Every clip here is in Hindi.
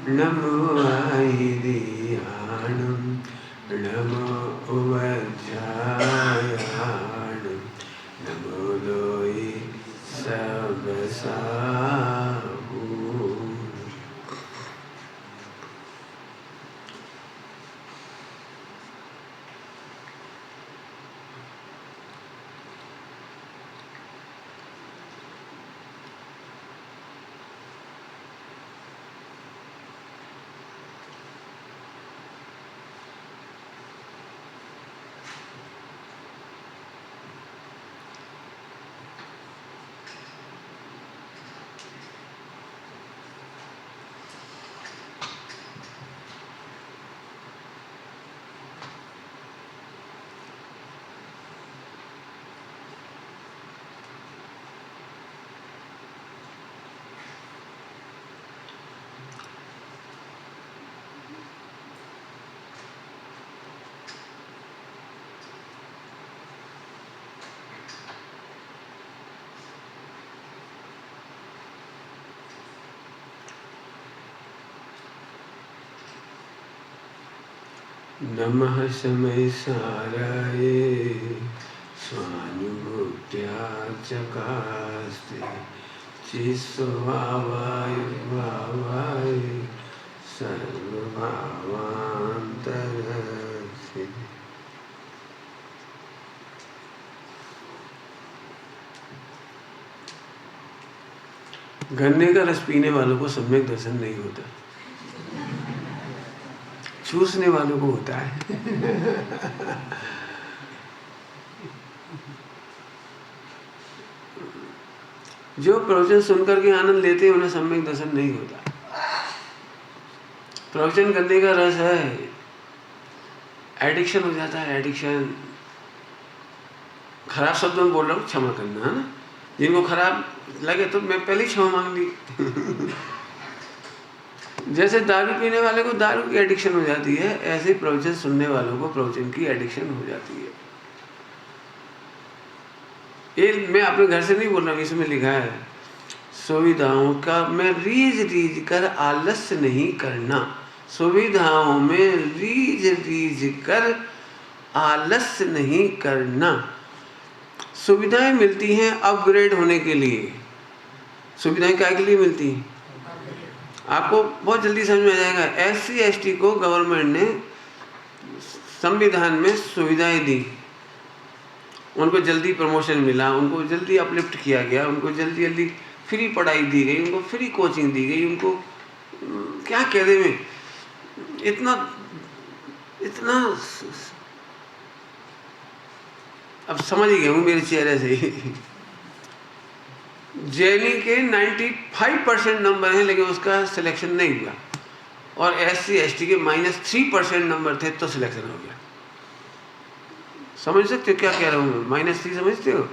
नमो आयिरियाणं नमो उवज्जायाणं नमो लोई सबसाहू। नमः समय साराय स्वानुभूत्या चकास्ते चिस्वभावाय भावाय सर्वभावान्तरस्ते। गन्ने का रस पीने वालों को सम्यक दर्शन नहीं होता, चूसने वालों को होता है। जो प्रवचन सुनकर के आनंद लेते हैं उन्हें सम्यक दर्शन नहीं होता। प्रवचन गन्ने का रस है, एडिक्शन हो जाता है। एडिक्शन, खराब शब्दों में बोल रहा हूँ, क्षमा करना, है ना। जिनको खराब लगे तो मैं पहले ही क्षमा मांग ली। जैसे दारू पीने वाले को दारू की एडिक्शन हो जाती है, ऐसे प्रवचन सुनने वालों को प्रवचन की एडिक्शन हो जाती है। ये मैं अपने घर से नहीं बोल रहा हूँ, इसमें लिखा है सुविधाओं का मैं रीझ रीझ कर आलस्य नहीं करना। सुविधाओं में रीझ रीझ कर आलस्य नहीं करना। सुविधाएं मिलती हैं अपग्रेड होने के लिए। सुविधाएं क्या के लिए मिलती हैं? आपको बहुत जल्दी समझ में आ जाएगा। SC ST को गवर्नमेंट ने संविधान में सुविधाएं दी, उनको जल्दी प्रमोशन मिला, उनको जल्दी अपलिफ्ट किया गया, उनको जल्दी जल्दी फ्री पढ़ाई दी गई, उनको फ्री कोचिंग दी गई, उनको क्या कह रहे हैं, इतना इतना अब समझ ही गए हूँ मेरे चेहरे से। जेनी के 95% नंबर हैं, लेकिन उसका सिलेक्शन नहीं हुआ, और SC ST के -3% नंबर थे तो सिलेक्शन हो गया। समझ सकते हो क्या कह रहा हूँ मैं? -3 समझते हो?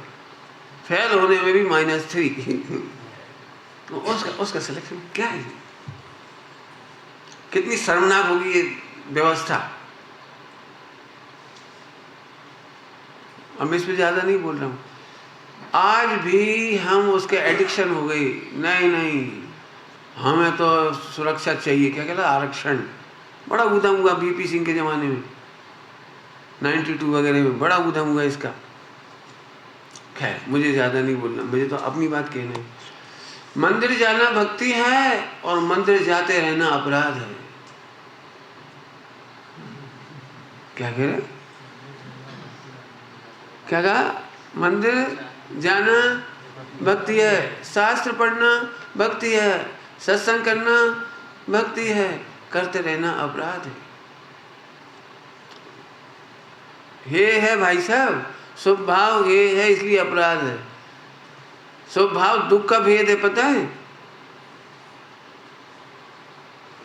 फेल होने में भी -3। तो उसका सिलेक्शन क्या है? कितनी शर्मनाक होगी ये व्यवस्था। अब मैं इस पर ज्यादा नहीं बोल रहा हूँ। आज भी हम उसके एडिक्शन हो गई। नहीं, हमें तो सुरक्षा चाहिए। क्या कहता, आरक्षण। बड़ा उधम हुआ BP सिंह के ज़माने में, 92 वगैरह में बड़ा उधम हुआ इसका। खैर, मुझे ज़्यादा नहीं बोलना, मुझे तो अपनी बात कहना है। मंदिर जाना भक्ति है और मंदिर जाते रहना अपराध है। क्या कह रहे? क्या कहा? मंदिर जाना भक्ति है, शास्त्र पढ़ना भक्ति है, सत्संग करना भक्ति है, करते रहना अपराध है। ये है भाई साहब, शुभ भाव ये है इसलिए अपराध है। शुभ भाव दुख का भेद है, पता है?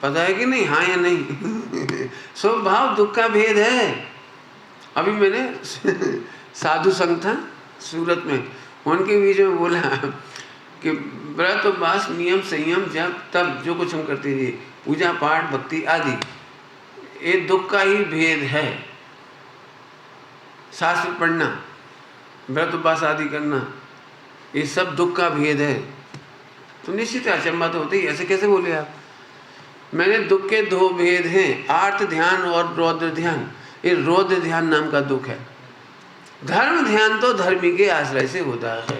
पता है कि नहीं? हाँ या नहीं? शुभ भाव दुख का भेद है। अभी मैंने साधु संघ था सूरत में, उनके बीच में बोला कि व्रत उपवास नियम संयम जब तब जो कुछ हम करते थे, पूजा पाठ भक्ति आदि, ये दुख का ही भेद है। शास्त्र पढ़ना, व्रत उपवास आदि करना, ये सब दुख का भेद है। तो निश्चित अचंभा तो होते ही, ऐसे कैसे बोले आप? मैंने दुख के दो भेद हैं, आर्त ध्यान और रौद्र ध्यान। ये रौद्र ध्यान नाम का दुख है। धर्म ध्यान तो धर्मी के आश्रय से होता है।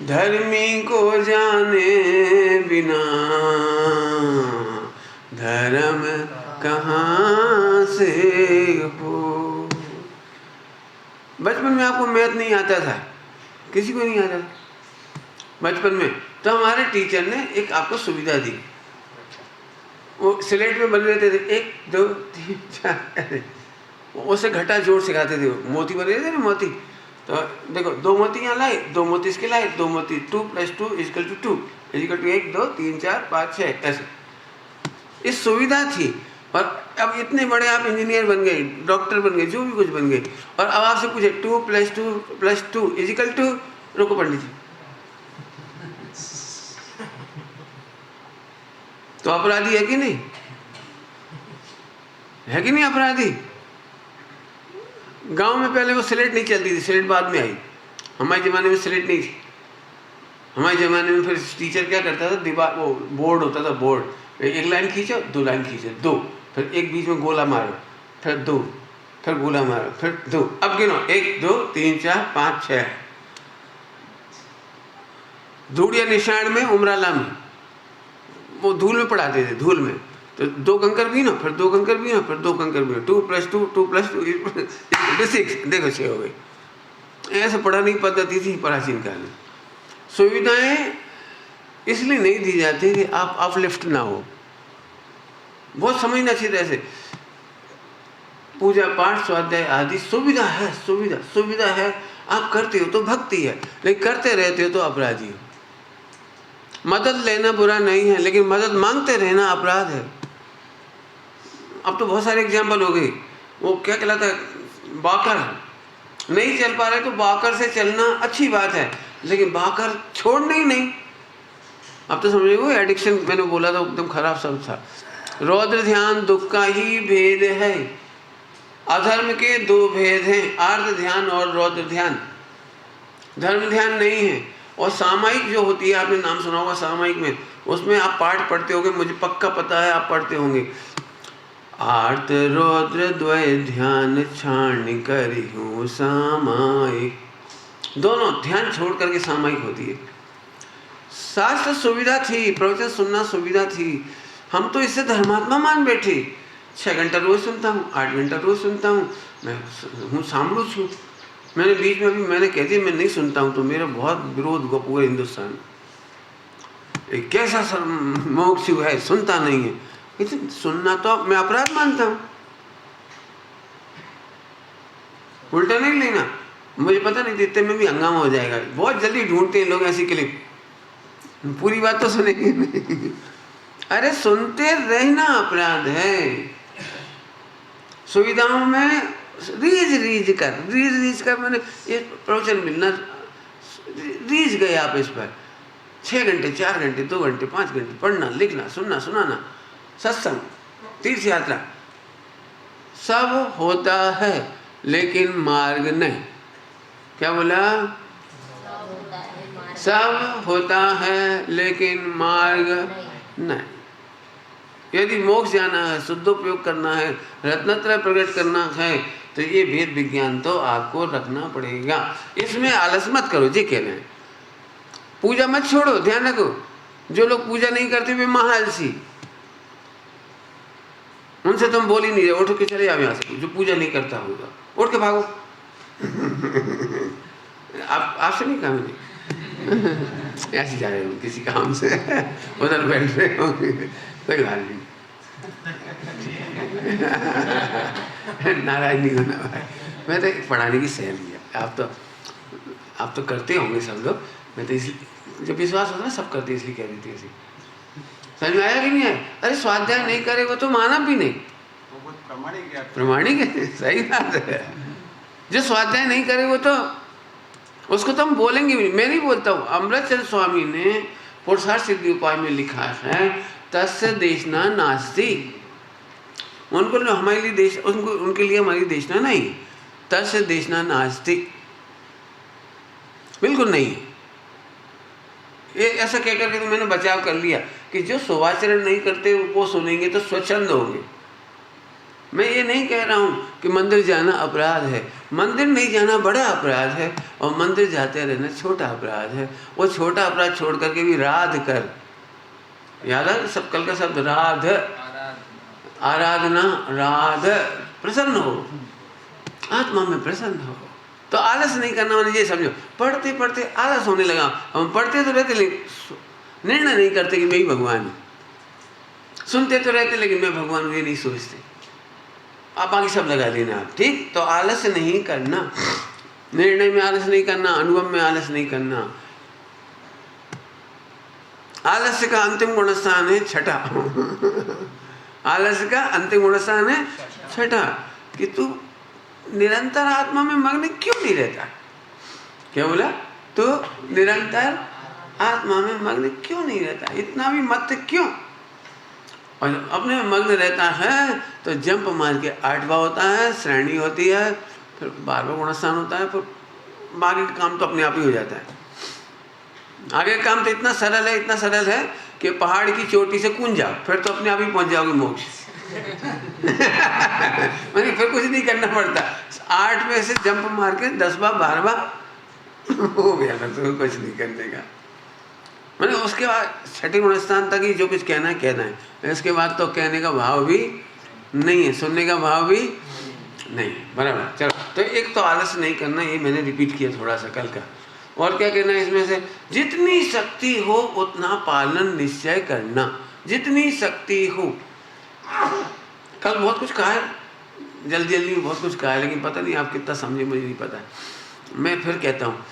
धर्मी को जाने बिना धर्म कहाँ से हो। बचपन में आपको मैथ नहीं आता था, किसी को नहीं आता था बचपन में, तो हमारे टीचर ने एक आपको सुविधा दी। वो स्लेट में बन रहते थे 1 2 3 4, उससे घटा जोड़ सिखाते थे। मोती बन रहे थे ना, मोती। तो देखो 2 मोती यहाँ लाए, 2 मोती इसके लाए, 2 मोती 2 + 2 = 2 = 1 2 3 4 5 6 ऐसे। इस सुविधा थी। और अब इतने बड़े आप इंजीनियर बन गए, डॉक्टर बन गए, जो भी कुछ बन गए, और अब आपसे पूछे 2 + 2 + 2 = रुको पंडित जी, तो अपराधी है कि नहीं? है कि नहीं अपराधी? गांव में पहले वो स्लेट नहीं चलती थी, स्लेट बाद में आई। हमारे ज़माने में स्लेट नहीं थी। हमारे ज़माने में फिर टीचर क्या करता था, दीवार वो बोर्ड होता था, बोर्ड 1 लाइन खींचो, 2 लाइन खींचो, 2, फिर एक बीच में गोला मारो, फिर 2, फिर गोला मारो, फिर 2, अब गिनो 1 2 3 4 5 6। धूड़िया निशान में उमराला में वो धूल में पढ़ाते थे, धूल में। तो 2 कंकर बीनो, फिर 2 कंकर बीनो, फिर 2 कंकर बीनो, 2 + 2 2 + 2 6, देखो 6 हो गए। ऐसे पढ़ाने की पद्धति थी प्राचीन काल में। सुविधाएं इसलिए नहीं दी जाती कि आप अपलिफ्ट ना हो। बहुत समझना चाहिए ऐसे। पूजा पाठ स्वाध्याय आदि सुविधा है, सुविधा है। आप करते हो तो भक्ति है, लेकिन करते रहते हो तो अपराधी हो। मदद लेना बुरा नहीं है, लेकिन मदद मांगते रहना अपराध है। अब तो बहुत सारे एग्जाम्पल हो गए। वो क्या कहलाता है, बाकर नहीं चल पा रहे तो बाकर से चलना अच्छी बात है, लेकिन बाकर छोड़ना ही नहीं। अब तो समझिए वो एडिक्शन, मैंने बोला था एकदम खराब शब्द था। रौद्र ध्यान दुख का ही भेद है। अधर्म के 2 भेद हैं, आर्त ध्यान और रौद्र ध्यान। धर्म ध्यान नहीं है। और सामायिक जो होती है, आपने नाम सुना होगा सामायिक में, उसमें आप पाठ पढ़ते होंगे, मुझे पक्का पता है आप पढ़ते होंगे। आर्त रौद्र द्वय ध्यान छाण करिहूँ सामायिक। दोनों ध्यान छोड़ करके सामायिक होती है। शास्त्र सुविधा थी, प्रवचन सुनना सुविधा थी। हम तो इससे धर्मात्मा मान बैठे। 6 घंटा रोज सुनता हूँ, 8 घंटा रोज सुनता हूँ, मैं हूँ सामरूच हूँ। मैंने बीच में भी मैंने कह दिया मैं नहीं सुनता हूँ, तो मेरा बहुत विरोध हुआ पूरे हिंदुस्तान में। एक कैसा मोक्षु है, सुनता नहीं है। लेकिन सुनना तो मैं अपराध मानता हूँ, उल्टा नहीं लेना। मुझे पता नहीं इतने में भी हंगामा हो जाएगा। बहुत जल्दी ढूंढते हैं लोग ऐसी क्लिप, पूरी बात तो सुनेंगे नहीं। अरे सुनते रहना अपराध है। सुविधाओं में रीझ कर मैंने ये प्रवचन मिलना, रीझ गए आप इस पर। 6 घंटे 4 घंटे 2 घंटे 5 घंटे पढ़ना लिखना सुनना सुनाना, सत्संग तीर्थ यात्रा सब होता है, लेकिन मार्ग नहीं। क्या बोला? सब होता है लेकिन मार्ग नहीं। यदि मोक्ष जाना है, शुद्धोपयोग करना है, रत्नत्रय प्रकट करना है, तो ये भेद विज्ञान तो आपको रखना पड़ेगा। इसमें आलस मत करो जी, कह रहे हैं। पूजा मत छोड़ो, ध्यान रखो। जो लोग पूजा नहीं करते वे महाआलसी, उनसे तुम बोल ही नहीं रहे। उठ के चले आओ यहाँ से, जो पूजा नहीं करता होगा उठ के भागो। आपसे नहीं कहा मैंने। ऐसे जा रहे हो किसी काम से, उधर बैठ रहे हो, कोई बात नहीं। नाराज नहीं होना भाई, मैं तो पढ़ाने की सहेली है। आप तो करते होंगे सब लोग। मैं तो इसलिए जब विश्वास होता है सब करते, इसलिए कह देती ऐसी। समझ में आया कि नहीं है? अरे स्वाध्याय नहीं करे वो तो माना भी नहीं, प्रमाणिक है। सही बात है। जो स्वाध्याय नहीं करे वो तो, उसको तो हम बोलेंगे भी। मैं नहीं बोलता हूँ। अमृतचंद्र स्वामी ने पुरुषार्थ सिद्धि उपाय में लिखा है, तस्य देशना नास्ति। उनको हमारे लिए देश, उनके लिए हमारी देशना नहीं। तस्य देशना नास्ति, बिल्कुल नहीं। ये ऐसा कह करके तो मैंने बचाव कर लिया। कि जो शोभाचरण नहीं करते वो सुनेंगे तो स्वच्छंद होंगे। मैं ये नहीं कह रहा हूँ कि मंदिर जाना अपराध है, मंदिर नहीं जाना बड़ा अपराध है और मंदिर जाते रहना छोटा अपराध है। वो छोटा अपराध छोड़ करके भी राध कर, याद है सब कल का शब्द राध, आराधना, राध, प्रसन्न हो, आत्मा में प्रसन्न हो। तो आलस नहीं करना, मैंने ये समझो, पढ़ते पढ़ते आलस होने लगा। हम पढ़ते तो रहते लेकिन निर्णय नहीं करते कि मैं ही भगवान हूँ, सुनते तो रहते लेकिन मैं भगवान हूँ ये नहीं सोचते। आप बाकी सब लगा देना आप, ठीक। तो आलस नहीं करना, निर्णय में आलस नहीं करना, अनुभव में आलस नहीं करना। आलस्य का अंतिम गुण स्थान है छठा। आलस्य का अंतिम गुण स्थान है छठा, कि तू निरंतर आत्मा में मग्न क्यों नहीं रहता। क्या बोला? तो निरंतर आत्मा में मग्न क्यों नहीं रहता, इतना भी मत क्यों। और अपने में मग्न रहता है तो जंप मार के 8वां होता है, श्रेणी होती है, फिर 12वां गुणस्थान होता है, फिर बाकी काम तो अपने आप ही हो जाता है। आगे का काम तो इतना सरल है, इतना सरल है कि पहाड़ की चोटी से कूद जाओ, फिर तो अपने आप ही पहुंच जाओगे मोक्ष। मैंने फिर कुछ नहीं करना पड़ता, 8 में से जंप मार के 10वां 12वां हो गया, फिर तो कुछ नहीं करने का। मैंने उसके बाद छठे गुणस्थान तक ही जो कुछ कहना है कहना है, इसके बाद तो कहने का भाव भी नहीं है, सुनने का भाव भी नहीं, बराबर। चलो, तो एक तो आलस नहीं करना, ये मैंने रिपीट किया थोड़ा सा कल का। और क्या कहना है इसमें से? जितनी शक्ति हो उतना पालन निश्चय करना, जितनी शक्ति हो। कल बहुत कुछ कहा है, जल्दी जल्दी में बहुत कुछ कहा है, लेकिन पता नहीं आप कितना समझे, मुझे नहीं पता है। मैं फिर कहता हूँ,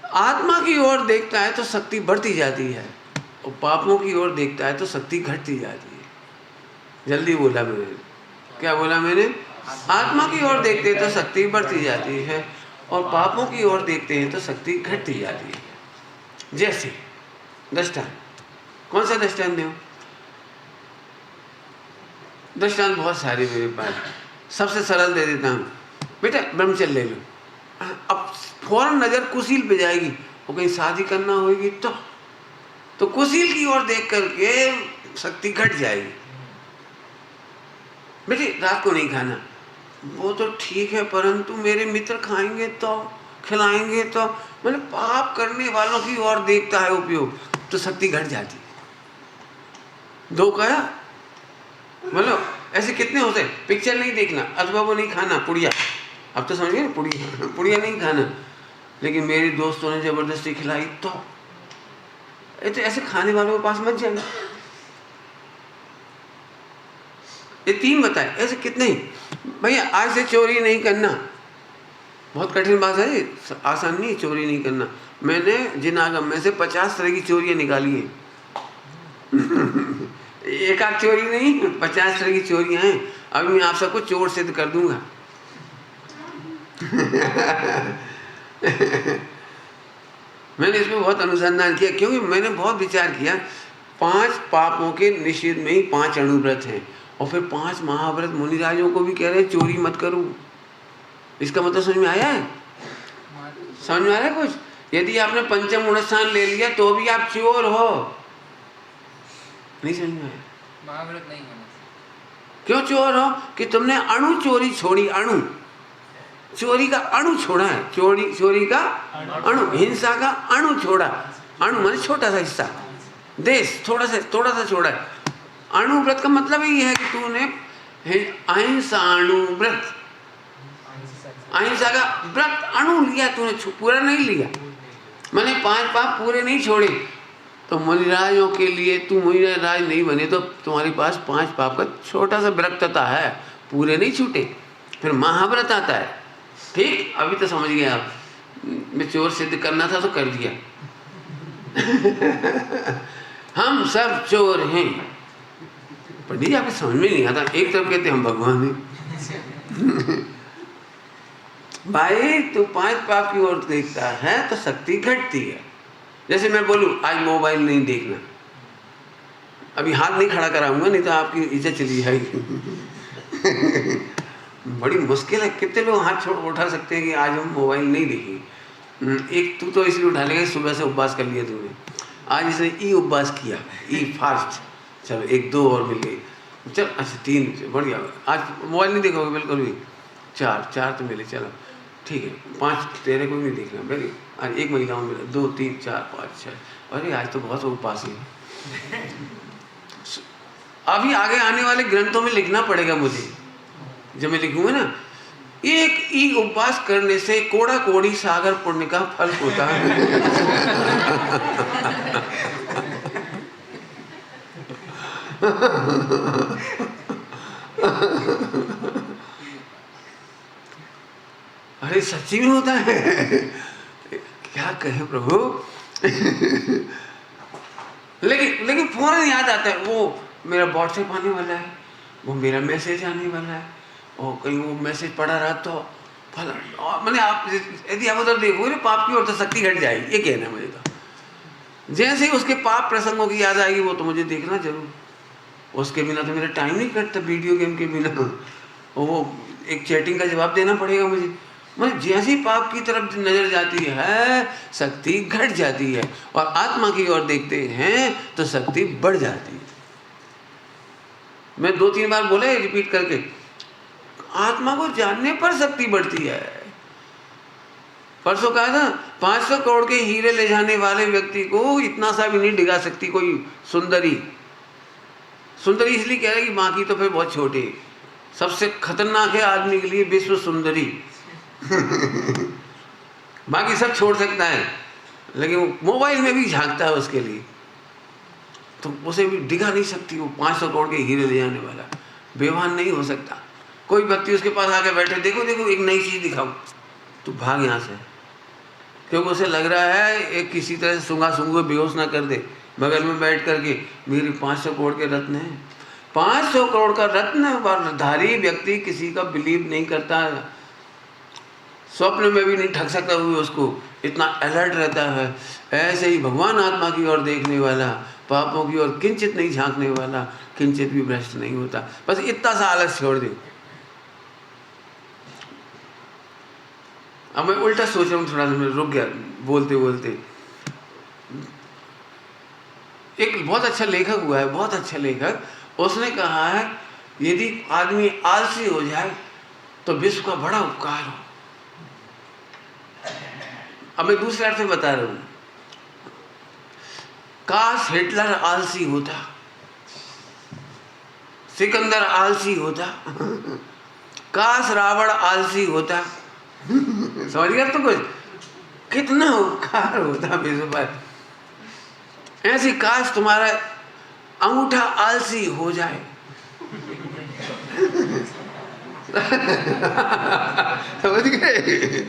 आत्मा की ओर देखता है तो शक्ति बढ़ती जाती है, और पापों की ओर देखता है तो शक्ति घटती जाती है। जल्दी बोला मैंने, क्या बोला मैंने? आत्मा की ओर देखते हैं तो शक्ति बढ़ती जाती है, और पापों की ओर देखते हैं तो शक्ति घटती जाती है। जैसे दृष्टांत, कौन सा दृष्टांत दूं? दृष्टांत बहुत सारे मेरे पास, सबसे सरल दे देता हूँ। बेटा ब्रह्मचर्य ले लो, अब फौरन नजर कुशील पे जाएगी, और कहीं शादी करना होगी तो कुशील की ओर देख करके शक्ति घट जाएगी। बेटे रात को नहीं खाना, वो तो ठीक है, परंतु मेरे मित्र खाएंगे तो, खिलाएंगे तो, मतलब पाप करने वालों की ओर देखता है उपयोग, तो शक्ति घट जाती है। दो कहा, मतलब ऐसे कितने होते हैं, पिक्चर नहीं देखना अथवा वो नहीं खाना, पुड़िया, अब तो समझ गए ना, पुड़िया नहीं खाना, लेकिन मेरे दोस्तों ने जबरदस्ती खिलाई तो ऐसे खाने वालों के पास मत जाना। ये 3 बताए, ऐसे कितने ही। भैया आज से चोरी नहीं करना, बहुत कठिन बात है, आसान नहीं चोरी नहीं करना। मैंने जिन आगम में से 50 तरह की चोरियां निकाली हैं। एक आध चोरी नहीं, 50 तरह की चोरियां हैं। अभी मैं आप सबको चोर सिद्ध कर दूंगा। मैंने इसमें बहुत अनुसंधान किया, क्योंकि मैंने बहुत विचार किया। 5 पापों के निषेध में ही 5 अणुव्रत हैं, और फिर 5 महाव्रत मुनिराजों को भी कह रहे हैं चोरी मत करो। इसका मतलब समझ में आया है? समझ में आ रहा है कुछ? यदि आपने पंचम गुणस्थान ले लिया तो भी आप चोर हो। नहीं समझ में आया? महाव्रत नहीं होना। क्यों चोर हो? कि तुमने अणु चोरी छोड़ी, अणु चोरी का अणु छोड़ा है, चोरी का अणु, हिंसा का अणु छोड़ा। अणु माने छोटा सा हिस्सा, देश थोड़ा सा छोड़ा है। अणुव्रत का मतलब ये है कि तूने अहिंसाणुव्रत, अहिंसा का व्रत अणु लिया तूने, पूरा नहीं लिया। मैंने 5 पाप पूरे नहीं छोड़े। तो मुनिराजों के लिए, तू मुनिराज नहीं बने तो तुम्हारे पास 5 पाप का छोटा सा व्रतता है, पूरे नहीं छूटे। फिर महाव्रत आता है, ठीक। अभी तो समझ गए आप, मैं चोर सिद्ध करना था तो कर दिया। हम सब चोर हैं। पंडित जी आपको समझ में नहीं आता, एक तरफ कहते हम भगवान हैं। भाई तू 5 पाप की ओर देखता है तो शक्ति घटती है। जैसे मैं बोलूं आज मोबाइल नहीं देखना, अभी हाथ नहीं खड़ा कराऊंगा, नहीं तो आपकी इज्जत चली जाएगी। बड़ी मुश्किल है, कितने लोग हाथ उठा सकते हैं कि आज हम मोबाइल नहीं देखेंगे। एक तू तो इसलिए उठा लेगा, सुबह से उपवास कर लिया तूने। आज इसने ई उपवास किया, ई फास्ट, चलो 1-2 और मिल गई, चल अच्छा 3 बढ़िया, आज मोबाइल नहीं देखोगे बिल्कुल भी, 4 तो मिले, चलो ठीक है, 5 तेरे को नहीं देखना, वेरी, आज 1 महिलाओं मिला, 2 3 4 5 6, अरे आज तो बहुत उपवास है। अभी आगे आने वाले ग्रंथों में लिखना पड़ेगा मुझे, जब मैं लिखूंगा ना, एक ई उपवास करने से कोड़ा कोड़ी सागर पुण्य का फल होता है। अरे सच्ची में होता है, क्या कहे प्रभु। लेकिन फौरन याद आता है, वो मेरा व्हाट्सएप आने वाला है, वो मेरा मैसेज आने वाला है, और कहीं वो मैसेज पड़ा रहा तो फल, मैंने आप यदि आप उधर देखोगे पाप की ओर तो शक्ति घट जाएगी, ये कहना है मुझे तो। जैसे ही उसके पाप प्रसंगों की याद आएगी वो तो मुझे देखना जरूर, उसके बिना तो मेरा टाइम नहीं कटता, वीडियो गेम के बिना, वो एक चैटिंग का जवाब देना पड़ेगा मुझे। मतलब जैसी पाप की तरफ नजर जाती है शक्ति घट जाती है, और आत्मा की ओर देखते हैं तो शक्ति बढ़ जाती है। मैं 2-3 बार बोले रिपीट करके, आत्मा को जानने पर शक्ति बढ़ती है। परसों कहा था 500 करोड़ के हीरे ले जाने वाले व्यक्ति को इतना सा भी नहीं डिगा सकती कोई सुंदरी। सुंदरी इसलिए कह रहे कि बाकी तो फिर बहुत छोटे, सबसे खतरनाक है आदमी के लिए विश्व सुंदरी। बाकी सब छोड़ सकता है, लेकिन मोबाइल में भी झांकता है उसके लिए, तो उसे भी डिगा नहीं सकती। वो 500 करोड़ के हीरे ले जाने वाला बेईमान नहीं हो सकता। कोई व्यक्ति उसके पास आके बैठे, देखो देखो एक नई चीज दिखाओ, तो भाग यहाँ से, क्योंकि उसे लग रहा है एक किसी तरह से सूंघा सूंघे बेहोश ना कर दे। बगल में बैठ करके मेरी 500 करोड़ के रत्न है, 500 करोड़ का रत्नधारी व्यक्ति किसी का बिलीव नहीं करता, स्वप्न में भी नहीं ठग सकता हुए उसको, इतना अलर्ट रहता है। ऐसे ही भगवान आत्मा की ओर देखने वाला, पापों की ओर किंचित नहीं झांकने वाला, किंचित भी भ्रष्ट नहीं होता। बस इतना सा आलस छोड़ दे। अब मैं उल्टा सोच रहा हूँ, थोड़ा सा मैं रुक गया बोलते बोलते। एक बहुत अच्छा लेखक हुआ है, बहुत अच्छा लेखक, उसने कहा है यदि आदमी आलसी हो जाए तो विश्व का बड़ा उपकार हो। अब मैं दूसरे अर्थ में बता रहा हूं, काश हिटलर आलसी होता, सिकंदर आलसी होता, काश रावण आलसी होता, समझ गया तो कुछ, कितना उपकार होता विश्व पर। ऐसी काश तुम्हारा अंगूठा आलसी हो जाए। समझ गए?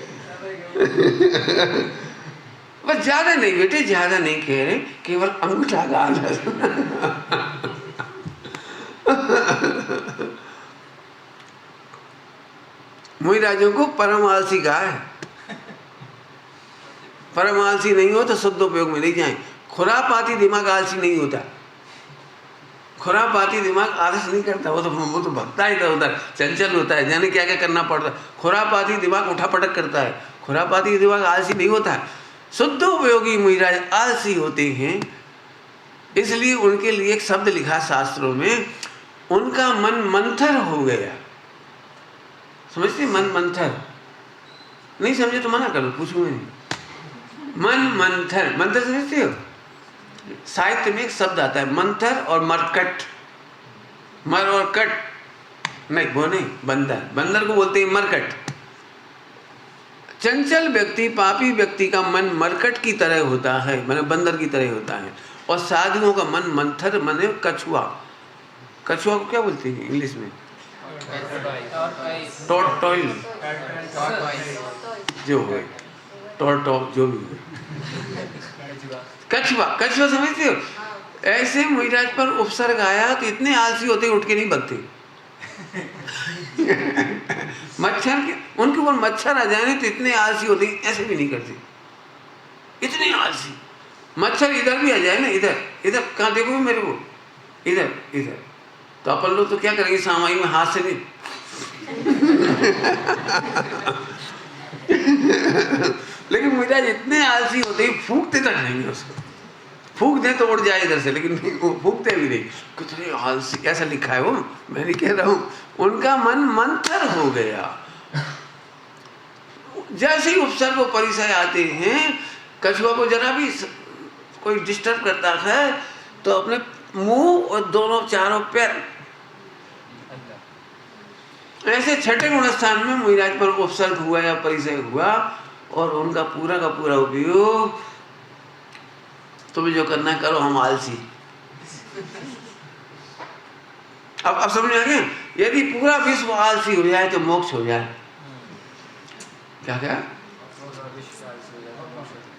बस ज्यादा नहीं बेटे, ज्यादा नहीं कह रहे, केवल अंगूठा का आलस। मुनिराजों को परम आलसी कहा है। परम आलसी नहीं हो तो शुद्ध उपयोग में नहीं जाए। खुरापाती दिमाग आलसी नहीं होता, खुरापाती दिमाग आलस नहीं करता, वो तो भगता है, इधर उधर चंचल होता है, जाने क्या क्या करना पड़ता है। खुरापाती दिमाग उठा पटक करता है, खुरापाती दिमाग आलसी नहीं होता है। शुद्ध उपयोगी मुनिराज आलसी होते हैं, इसलिए उनके लिए एक शब्द लिखा शास्त्रों में, उनका मन मंथर हो गया। समझते? मन मंथर नहीं समझे तो मना करो, पूछूंगा नहीं। मन मंथर, मंथर समझते हो? साहित्य में एक शब्द आता है मंथर और मरकट। मर और कट नहीं, वो नहीं, बंदर, बंदर को बोलते हैं मरकट। चंचल व्यक्ति, पापी व्यक्ति का मन मरकट की तरह होता है, माने बंदर की तरह होता है, और साधुओं का मन मंथर माने कछुआ। कछुआ को क्या बोलते हैं इंग्लिश में? टॉर्टोइल जो है, टॉर्टॉक जो भी है, कछुआ। कछुआ समझते हो? ऐसे मुनिराज पर उपसर्ग आया तो इतने आलसी होते उठ के नहीं बगते। मच्छर के उनके ऊपर मच्छर आ जाए तो इतने आलसी होते, ऐसे भी नहीं करते, इतने आलसी। मच्छर इधर भी आ जाए ना, इधर इधर कहाँ देखोगे मेरे को, इधर इधर, तो अपन लोग तो क्या करेंगे सामाई में हाथ से नहीं। लेकिन मुनिराज इतने आलसी होते ही फूकते तक नहीं उसको, फूंक दें तो उड़ जाए इधर से, लेकिन नहीं, वो फूंकते भी नहीं। कितने आलसी, ऐसा लिखा है वो, मैं नहीं कह रहा हूँ। उनका मन मंथर हो गया। जैसे ही उपसर्ग व परिचय आते हैं, कछुआ को जरा भी कोई डिस्टर्ब करता है तो अपने मुंह और दोनों चारों पैर, ऐसे छठे गुणस्थान में मुहिराज पर उपसर्ग हुआ या परिचय हुआ, और उनका पूरा का पूरा उपयोग तुम्हें जो करना करो, हम आलसी। अब समझ आ गया? यदि पूरा विश्व आलसी हो जाए तो मोक्ष हो जाए। क्या क्या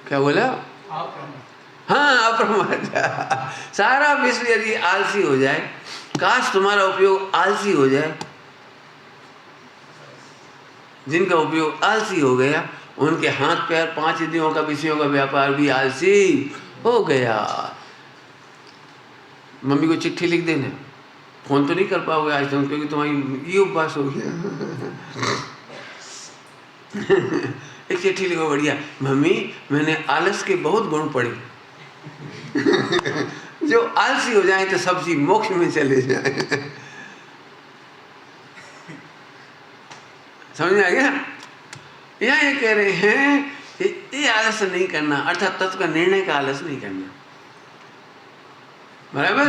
क्या बोला? हाँ, अप्रमाद। सारा विश्व यदि आलसी हो जाए, काश तुम्हारा उपयोग आलसी हो जाए। जिनका उपयोग आलसी हो गया, उनके हाथ पैर 5 इंद्रियों का, विषयों का व्यापार भी आलसी हो गया। मम्मी को चिट्ठी लिख देना, फोन तो नहीं कर पाओगे आज तुम, क्योंकि तुम्हारी ये उपवास हो गया। एक चिट्ठी लिखो बढ़िया, मम्मी मैंने आलस के बहुत गुण पढ़े। जो आलसी हो जाए तो सबसे मोक्ष में चले जाए। समझ में आ गया? यहाँ ये कह रहे हैं कि ये आलस नहीं करना, अर्थात तत्व का निर्णय का आलस नहीं करना। बराबर?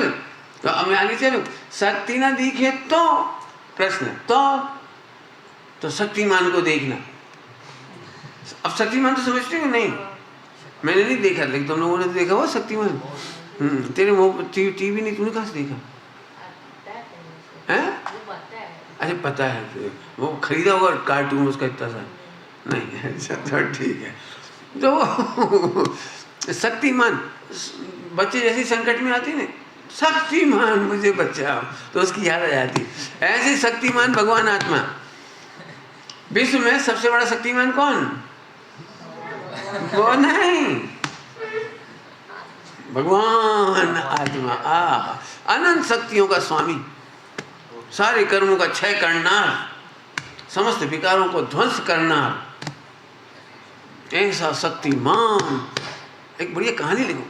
तो अब मैं आगे चलूं। शक्ति ना दिखे तो प्रश्न, तो शक्तिमान को देखना। अब शक्तिमान तो समझते हो नहीं? मैंने नहीं देखा, लेकिन तुम लोगों ने तो देखा हुआ शक्तिमान। तेरे टीवी नहीं, तूने कहाँ से देखा है? अरे पता है, वो खरीदा होगा कार्टून उसका इतना सा नहीं। अच्छा तो ठीक है। तो शक्तिमान, बच्चे जैसे संकट में आते ना, शक्तिमान मुझे बचाओ, तो उसकी याद आ जाती। ऐसे शक्तिमान भगवान आत्मा। विश्व में सबसे बड़ा शक्तिमान कौन? वो नहीं, भगवान आत्मा। अनंत शक्तियों का स्वामी, सारे कर्मों का क्षय करना, समस्त विकारों को ध्वंस करना, ऐसा शक्तिमान। एक बढ़िया कहानी लिखो,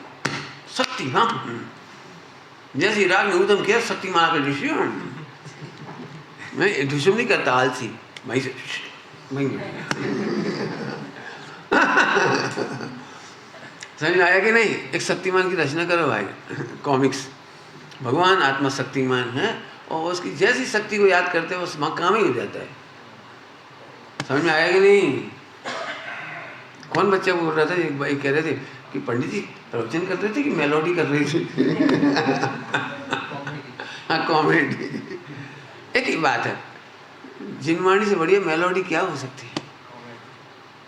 शक्तिमान। जैसे राग ने उदम किया, शक्तिमान के ऋषि। मैं ढुसुम नहीं करता, आलसी भाई से भाई। समझ आया कि नहीं? एक शक्तिमान की रचना करो भाई, कॉमिक्स। भगवान आत्मा शक्तिमान है, और उसकी जैसी शक्ति को याद करते हो, उस काम ही हो जाता है। समझ में आया कि नहीं? कौन बच्चा बोल रहा था, एक भाई कह रहे थे कि पंडित जी प्रवचन कर रहे थे कि मेलोडी कर रही थी। हाँ, कॉमेडी। एक ही बात है, जिनवाणी से बढ़िया मेलोडी क्या हो सकती है?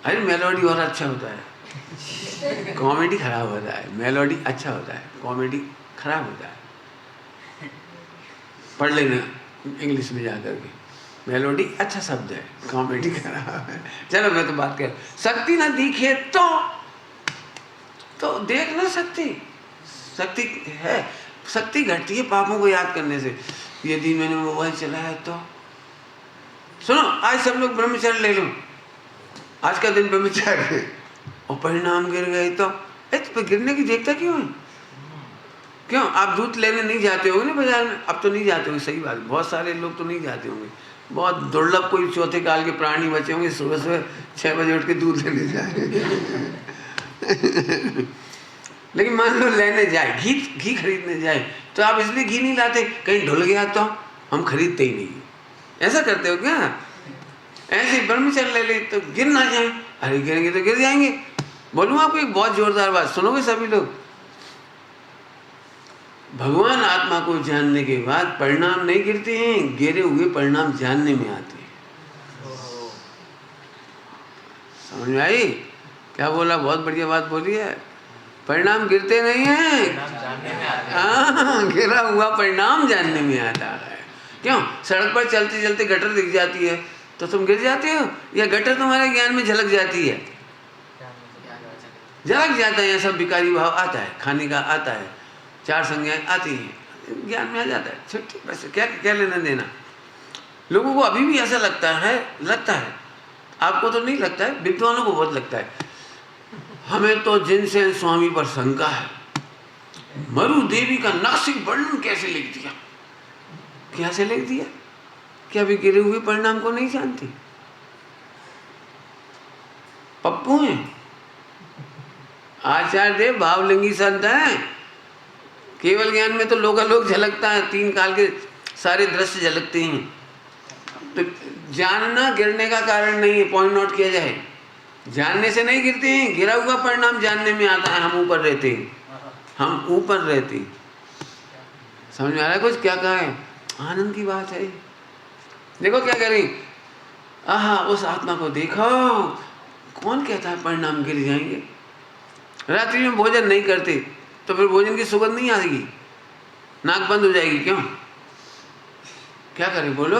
अरे मेलोडी और अच्छा होता है, कॉमेडी खराब होता है। मेलोडी अच्छा होता है, कॉमेडी खराब होता है। पढ़ लेना इंग्लिश में जाकर के, मेलोडी अच्छा शब्द है, कॉमेडी खराब है। चलो मैं तो बात कर, शक्ति ना दिखे तो देख ना सकती। शक्ति है, शक्ति घटती है पापों को याद करने से। यदि मैंने मोबाइल चलाया तो सुनो, आज सब लोग ब्रह्मचर्य ले लो, आज का दिन ब्रह्मचर्य, और परिणाम गिर गए तो गिरने की देखता क्यों है? क्यों आप दूध लेने नहीं जाते होंगे ना बाजार में? अब तो नहीं जाते होंगे, सही बात, बहुत सारे लोग तो नहीं जाते होंगे। बहुत दुर्लभ कोई चौथे काल के प्राणी बचे होंगे, सुबह सुबह 6 बजे उठ के दूध लेने जाए। लेकिन मान लो लेने जाए, घी खरीदने जाए, तो आप इसलिए घी नहीं लाते, कहीं ढुल गया तो हम खरीदते ही नहीं। ऐसा करते हो क्या? ऐसे ब्रह्मचर्य ले ले तो गिर ना जाए। अरे गिरेंगे तो गिर जाएंगे। बोलूँ आपको एक बहुत जोरदार बात, सुनोगे सभी लोग? भगवान आत्मा को जानने के बाद परिणाम नहीं गिरते हैं, गिरे हुए परिणाम जानने में आते हैं। समझ में आई? क्या बोला? बहुत बढ़िया बात बोली है। परिणाम गिरते नहीं हैं, हाँ, गिरा हुआ परिणाम जानने में आता है। क्यों? सड़क पर चलते चलते गटर दिख जाती है तो तुम गिर जाते हो, या गटर तुम्हारे ज्ञान में झलक जाती है? झलक जाता है। सब विकारी भाव आता है, खाने का आता है, 4 संज्ञाएं आती हैं, ज्ञान में आ जाता है। छुट्टी, बस क्या लेना देना। लोगों को अभी भी ऐसा लगता है, आपको तो नहीं लगता है, विद्वानों को बहुत लगता है, हमें तो जिनसे स्वामी पर शंका है, मरु देवी का नासिक वर्णन कैसे लिख दिया, कैसे लिख दिया? क्या वे गिरे हुए परिणाम को नहीं जानती? पप्पू हैं, आचार्य देव भावलिंगी संत हैं। केवल ज्ञान में तो लोकालोक झलकता है, तीन काल के सारे दृश्य झलकते हैं। तो जानना गिरने का कारण नहीं है, पॉइंट नोट किया जाए। जानने से नहीं गिरते हैं, गिरा हुआ परिणाम जानने में आता है। हम ऊपर रहते हैं, हम ऊपर रहते हैं। समझ में आ रहा है कुछ? क्या कहा है? आनंद की बात है। देखो क्या करें, आहा उस आत्मा को देखो। कौन कहता है परिणाम गिर जाएंगे? रात्रि में भोजन नहीं करते तो फिर भोजन की सुगंध नहीं आएगी, नाक बंद हो जाएगी। क्यों? क्या करें बोलो?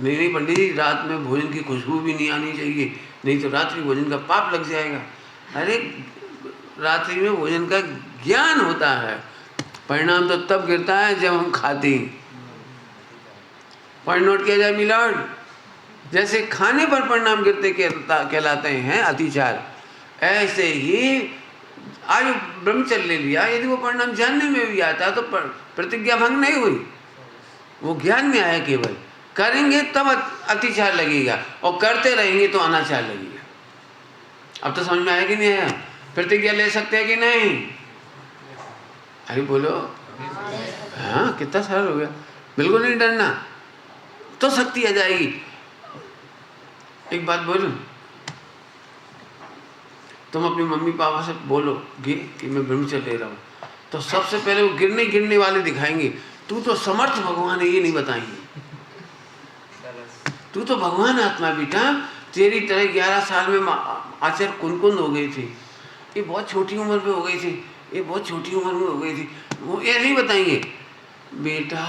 नहीं पंडित जी, रात में भोजन की खुशबू भी नहीं आनी चाहिए, नहीं तो रात्रि भोजन का पाप लग जाएगा। अरे रात्रि में भोजन का ज्ञान होता है, परिणाम तो तब गिरता है जब हम खाते हैं। पॉइंट नोट किया जाए मिलॉर्ड। जैसे खाने पर परिणाम गिरते कहलाते हैं अतिचार, ऐसे ही आज ब्रह्मचर्य लिया, यदि वो परिणाम जानने में भी आता तो प्रतिज्ञा भंग नहीं हुई, वो ज्ञान में आया। केवल करेंगे तब अतिचार लगेगा, और करते रहेंगे तो अनाचार लगेगा। अब तो समझ में आया कि नहीं आया? प्रतिज्ञा ले सकते हैं कि नहीं? अरे बोलो। हाँ, कितना सरल हो गया। बिल्कुल नहीं डरना, तो शक्ति आ जाएगी। एक बात बोलूं, तुम अपनी मम्मी पापा से बोलोगे कि मैं ब्रह्मचर्य ले रहा हूँ, तो सबसे पहले वो गिरने वाले दिखाएंगे। तू तो समर्थ भगवान है, ये नहीं बताएंगे। तू तो भगवान आत्मा बेटा, तेरी तरह 11 साल में आचार्य कुंद हो गई थी, ये बहुत छोटी उम्र में हो गई थी, ये बहुत छोटी उम्र में हो गई थी। वो ये नहीं बताएंगे बेटा।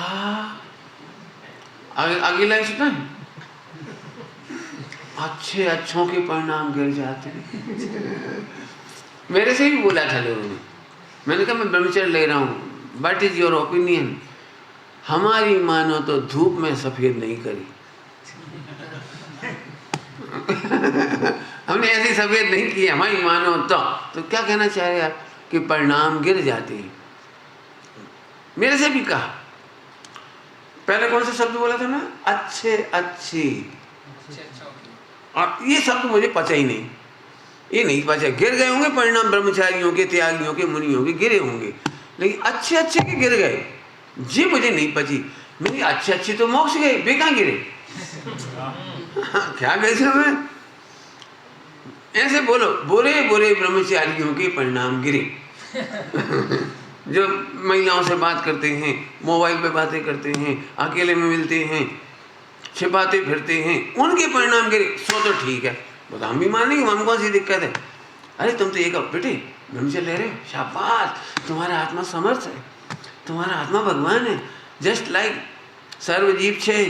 आगे लाइन सुना, अच्छे अच्छों के परिणाम गिर जाते हैं। मेरे से भी बोला था लोगों ने, मैंने कहा मैं ब्रह्मचर्य ले रहा हूँ, व्हाट इज योर ओपिनियन? हमारी मानो तो धूप में सफेद नहीं करी। हमने ऐसी सफेद नहीं की, हमारी मानो तो क्या कहना चाह रहे आप? कि परिणाम गिर जाते हैं। मेरे से भी कहा, पहले कौन सा शब्द बोला था ना? अच्छे अच्छी। और ये शब्द मुझे पचा ही नहीं, ये नहीं पचा। गिर गए होंगे परिणाम ब्रह्मचारियों के, त्यागियों के, मुनियों के गिरे होंगे, लेकिन अच्छे अच्छे के गिर गए, जी मुझे नहीं पची। मेरी अच्छे अच्छे तो मोक्ष गए, वे कहाँ गिरे? क्या कैसे में ऐसे बोलो, बुरे बुरे ब्रह्मचारियों के परिणाम गिरे। जो महिलाओं से बात करते हैं, मोबाइल पे बातें करते हैं, अकेले में मिलते हैं, छिपाते फिरते हैं, उनके परिणाम गिरे। सो तो ठीक है, वो तो हम भी मानेंगे, हम कौन सी दिक्कत है? अरे तुम तो ये कहो बेटे ब्रह्मचर्य ले रहे हो, शाबाश, तुम्हारा आत्मा समर्थ है, तुम्हारा आत्मा भगवान है। जस्ट लाइक सर्वजीव छे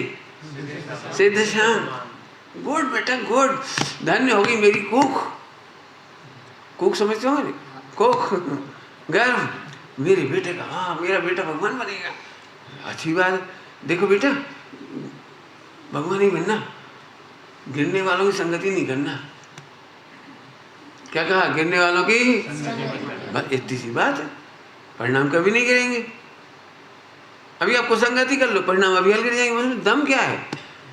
सिद्ध श्याम। गुड बेटा गुड, धन्य होगी मेरी कुख। कुख समझते हो? कुख गर्व मेरे बेटे का। हाँ, मेरा बेटा भगवान बनेगा, अच्छी बात है। देखो बेटा, भगवान ही बनना, गिरने वालों की संगति नहीं करना। क्या कहा? गिरने वालों की बस इतनी सी बात है, परिणाम कभी नहीं गिरेंगे। अभी आप कुसंगति कर लो, परिणाम अभी हल गिर जाएंगे। मतलब दम क्या है?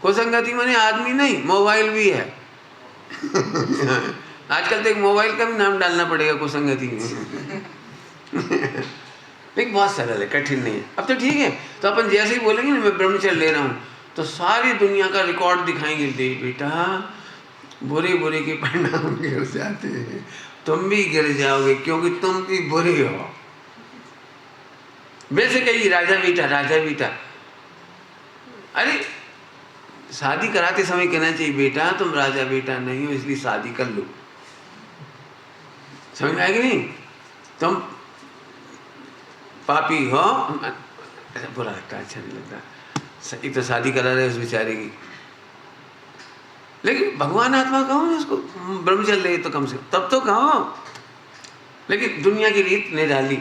कुसंगति माने आदमी नहीं, मोबाइल भी है। आजकल तो एक मोबाइल का भी नाम डालना पड़ेगा कुसंगति में। लेकिन बहुत सरल है, कठिन नहीं है। अब तो ठीक है, तो अपन जैसे ही बोलेंगे ना मैं ब्रह्मचर्य ले रहा हूँ, तो सारी दुनिया का रिकॉर्ड दिखाएंगे। देख बेटा, बुरे बुरे के परिणाम गिर जाते हैं, तुम भी गिर जाओगे क्योंकि तुम भी बुरे हो। वैसे कही राजा बेटा, राजा बेटा। अरे शादी कराते समय कहना चाहिए बेटा तुम राजा बेटा नहीं हो, इसलिए शादी कर लो। समझ में आएगी नहीं? तुम पापी हो, ऐसा बुरा लगता है, अच्छा नहीं लगता। एक तो शादी करा रहे उस बेचारे की, लेकिन भगवान आत्मा कहो ना उसको, ब्रह्मचर्य ले तो कम से कम तब तो कहो। लेकिन दुनिया की रीत निराली,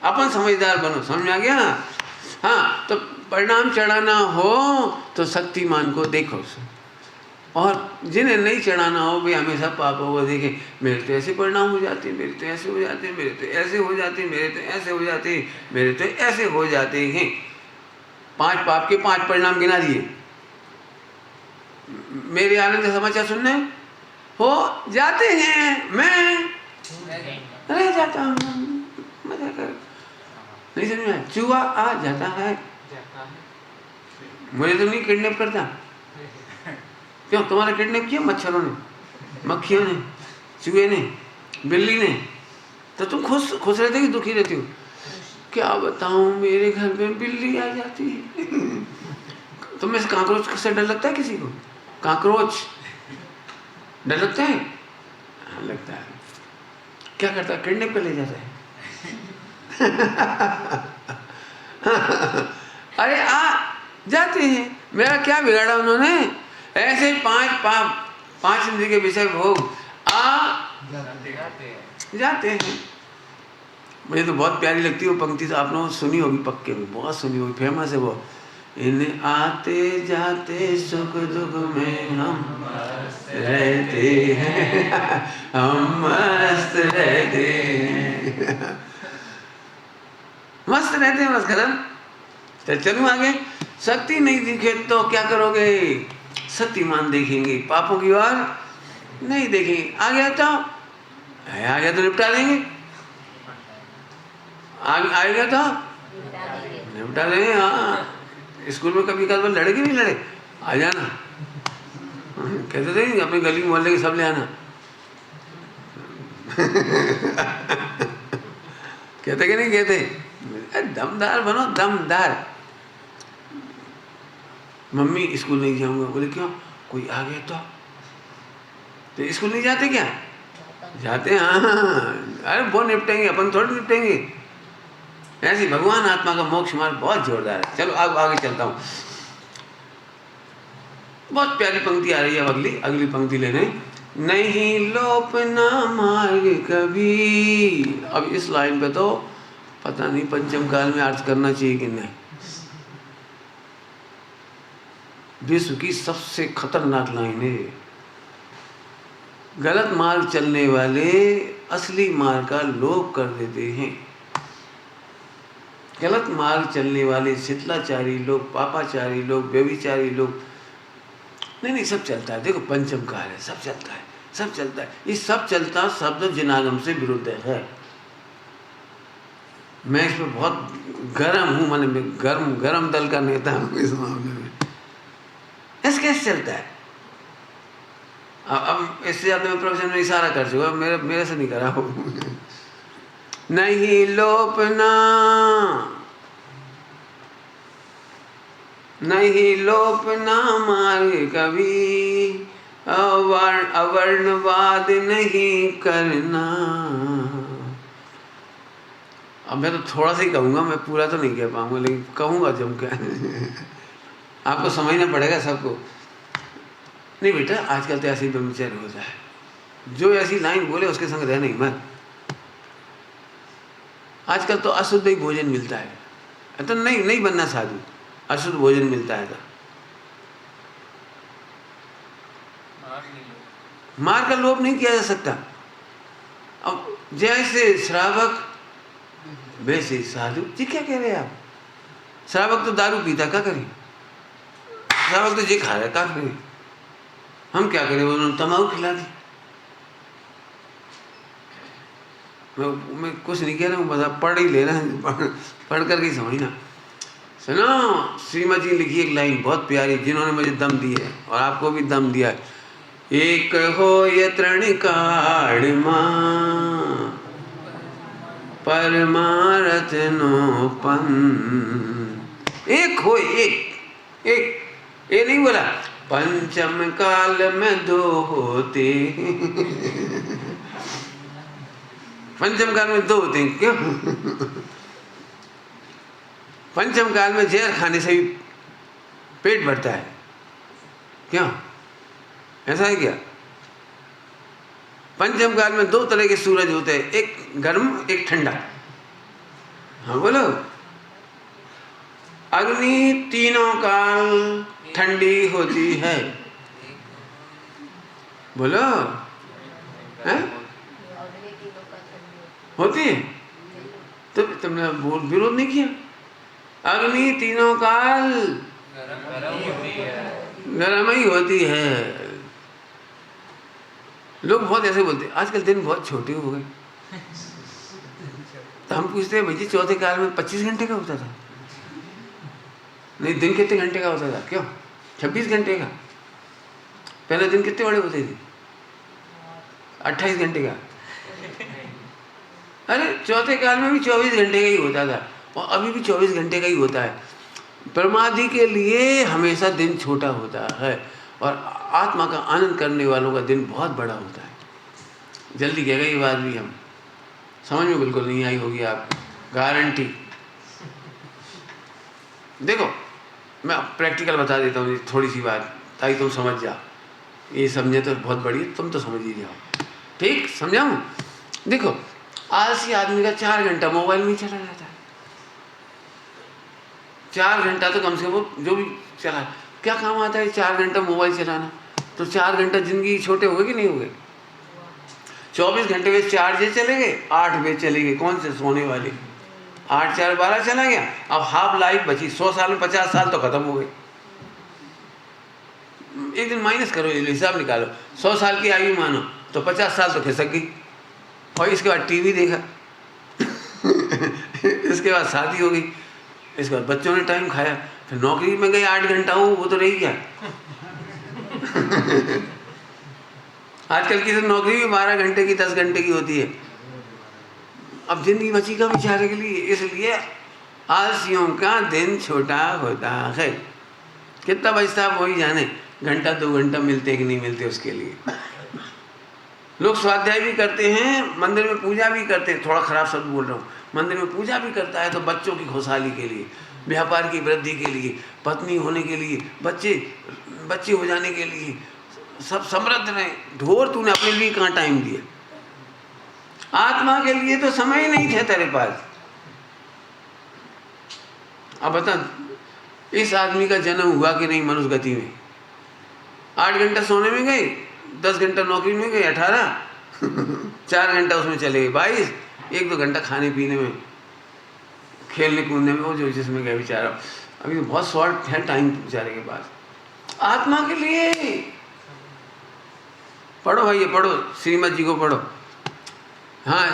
अपन समझदार बनो। समझ में आ गया? हाँ, तो परिणाम चढ़ाना हो तो शक्तिमान को देखो, और जिन्हें नहीं चढ़ाना हो वे हमेशा पापों को देखें, मेरे तो ऐसे परिणाम हो जाते हैं, मेरे तो ऐसे हो जाते हैं, मेरे तो ऐसे हो जाते हैं, मेरे तो ऐसे हो जाते हैं, मेरे तो ऐसे हो जाते हैं। 5 पाप के 5 परिणाम गिना दिए। मेरे आनंद समाचार सुनने हो जाते हैं, मैं रह जाता हूँ, मजा कर। नहीं समझ में? चूहा आ जाता है, मुझे तो नहीं किडनैप करता। क्यों? तुम्हारा किडनैप किया मच्छरों ने, मक्खियों ने, चूहे ने, बिल्ली ने, तो तुम खुश रहते कि दुखी रहती हो? क्या बताऊं, मेरे घर में बिल्ली आ जाती है। तुम्हें से काकरोच से डर लगता है किसी को? काकरोच डर लगता है? हाँ लगता है। क्या करता है? किडनैप कर ले जाता है। अरे आ जाते हैं, मेरा क्या बिगाड़ा उन्होंने? ऐसे 5 पाप, 5 इंद्रिय के विषय भोग आ जाते हैं। मुझे तो बहुत प्यारी लगती है वो पंक्ति, तो आप लोगों ने सुनी होगी पक्के में, बहुत सुनी होगी, फेमस है वो। इन आते जाते सुख दुख में हम रहते हैं, हम मस्त रहते हैं। मस्त रहते हैं बस, खत्म। चलूं आगे। शक्ति नहीं दिखे तो क्या करोगे? शक्तिमान देखेंगे, पापों की ओर नहीं देखेंगे। आ गया तो निपटा देंगे, आ गया तो निपटा देंगे। हाँ, स्कूल में कभी कभी लड़े कि नहीं लड़े? आ जाना, कहते थे अपनी गली मोहल्ले के सब ले आना। कहते कि नहीं कहते? दमदार बनो, दमदार। मम्मी स्कूल नहीं जाऊंगा। बोले क्यों? कोई आ गया तो स्कूल नहीं जाते क्या? जाते हैं। हाँ, अरे वो निपटेंगे, अपन थोड़ी निपटेंगे। ऐसी भगवान आत्मा का मोक्ष मार्ग बहुत जोरदार है। चलो अब आगे चलता हूँ। बहुत प्यारी पंक्ति आ रही है, अगली पंक्ति लेने। नहीं लोपना मार्ग कभी। अब इस लाइन पे तो पता नहीं पंचम काल में अर्थ करना चाहिए कि नहीं। विश्व की सबसे खतरनाक लाइन है। गलत मार्ग चलने वाले असली मार्ग का लोप कर देते हैं। गलत मार्ग चलने वाले शिथिलाचारी लोग, पापाचारी लोग, व्यभिचारी लोग, नहीं सब चलता है। देखो पंचम काल है, सब चलता है, सब चलता है। ये सब चलता शब्द जिनागम से विरुद्ध है। मैं इस पर बहुत गर्म हूँ, मैंने गर्म दल का नेता हूँ इस मामले में। ऐसे कैसे चलता है? अब इससे ज़्यादा मैं प्रोफेशन में इशारा कर चुका, मेरे से नहीं करा हो। नहीं लोपना, नहीं लोपना मार्ग कभी, अवर्णवाद नहीं करना। अब मैं तो थोड़ा सा ही कहूँगा, मैं पूरा तो नहीं कह पाऊँगा, लेकिन कहूँगा जम के। आपको समझना पड़ेगा सबको। नहीं बेटा, आजकल तो ऐसे ही ब्रह्मचर्य होता है। जो ऐसी लाइन बोले उसके संग रहना ही मत। आजकल तो अशुद्ध ही भोजन मिलता है, तो नहीं बनना साधु। अशुद्ध भोजन मिलता है तो मार्ग का लोप नहीं किया जा सकता। अब जैसे श्रावक वैसे साधु। जी क्या कह रहे हैं आप? श्रावक तो दारू पीता, क्या करें? श्रावक तो जी खा रहे, क्या करें? हम क्या करें? उन्होंने तम्बाकू खिला दी। मैं कुछ नहीं कह रहा हूँ, बस पढ़ ही लेना, पढ़ कर के समझना। सुनो, श्रीमद जी लिखी एक लाइन बहुत प्यारी, जिन्होंने मुझे दम दी है और आपको भी दम दिया है। एक हो ये तृणिकाड़ मां, परमारथ नो पन। एक हो, एक ये नहीं बोला पंचम काल में 2 होते। पंचम काल में 2 होते हैं। क्यों? पंचम काल में जहर खाने से भी पेट भरता है। क्यों? ऐसा है क्या? पंचम काल में 2 तरह के सूरज होते हैं, एक गर्म एक ठंडा। हाँ बोलो। अग्नि तीनों काल ठंडी होती है। बोलो, हैं? होती है तो तुमने विरोध नहीं किया। अग्नि तीनों काल गरम ही होती है। लोग बहुत ऐसे बोलते हैं आजकल दिन बहुत छोटे हो गए। तो हम पूछते हैं भैया चौथे काल में 25 घंटे का होता था? नहीं, दिन कितने घंटे का होता था? क्यों 26 घंटे का? पहले दिन कितने बड़े होते थे? 28 घंटे का। अरे चौथे काल में भी 24 घंटे का ही होता था और अभी भी 24 घंटे का ही होता है। परमादि के लिए हमेशा दिन छोटा होता है और आत्मा का आनंद करने वालों का दिन बहुत बड़ा होता है। जल्दी कह गए ये बात भी, हम समझ में बिल्कुल नहीं आई होगी आप, गारंटी। देखो मैं प्रैक्टिकल बता देता हूँ थोड़ी सी बात ताकि तुम समझ जाओ। ये समझे तो बहुत बढ़िया, तुम तो समझ ही जाओ। ठीक समझाऊँ? देखो आलसी आदमी का 4 घंटा मोबाइल में चला जाता है। 4 घंटा तो कम से कम जो भी चला, क्या काम आता है 4 घंटा मोबाइल चलाना? तो 4 घंटा जिंदगी छोटे हो गए कि नहीं हो गए? 24 घंटे में 4 जे चले गए, 8 बजे चले गए, कौन से सोने वाले? 8 4 12 चला गया। अब हाफ लाइफ बची। 100 साल में 50 साल तो खत्म हो गए। एक दिन माइनस करो, हिसाब निकालो। 100 साल की आयु मानो तो 50 साल तो खिसक गई। और इसके बाद टीवी देखा इसके बाद शादी हो गई, इसके बाद बच्चों ने टाइम खाया, फिर नौकरी में गए 8 घंटा वो तो रही क्या। आजकल की तो नौकरी भी 12 घंटे की 10 घंटे की होती है। अब जिंदगी बची का बेचारे के लिए, इसलिए आलसियों का दिन छोटा होता है। कितना बचता है वही जाने, घंटा 2 घंटा मिलते कि नहीं मिलते उसके लिए। लोग स्वाध्याय भी करते हैं, मंदिर में पूजा भी करते हैं, थोड़ा खराब शब्द बोल रहा हूँ, मंदिर में पूजा भी करता है तो बच्चों की खुशहाली के लिए, व्यापार की वृद्धि के लिए, पत्नी होने के लिए, बच्चे हो जाने के लिए, सब समृद्ध रहे। ढोर तूने अपने लिए कहाँ टाइम दिया? आत्मा के लिए तो समय ही नहीं थे तेरे पास। अब बता इस आदमी का जन्म हुआ कि नहीं मनुष्य गति में? 8 घंटा सोने में गए, 10 घंटा नौकरी में गए, 18 4 घंटा उसमें चले गए 22, 1-2 घंटा खाने पीने में, खेलने कूदने में, वो जो जिसमें गए बेचारा। अभी तो बहुत शॉर्ट है टाइम बेचारे के पास। आत्मा के लिए पढ़ो भाई, ये पढ़ो, श्रीमद जी को पढ़ो। हाँ,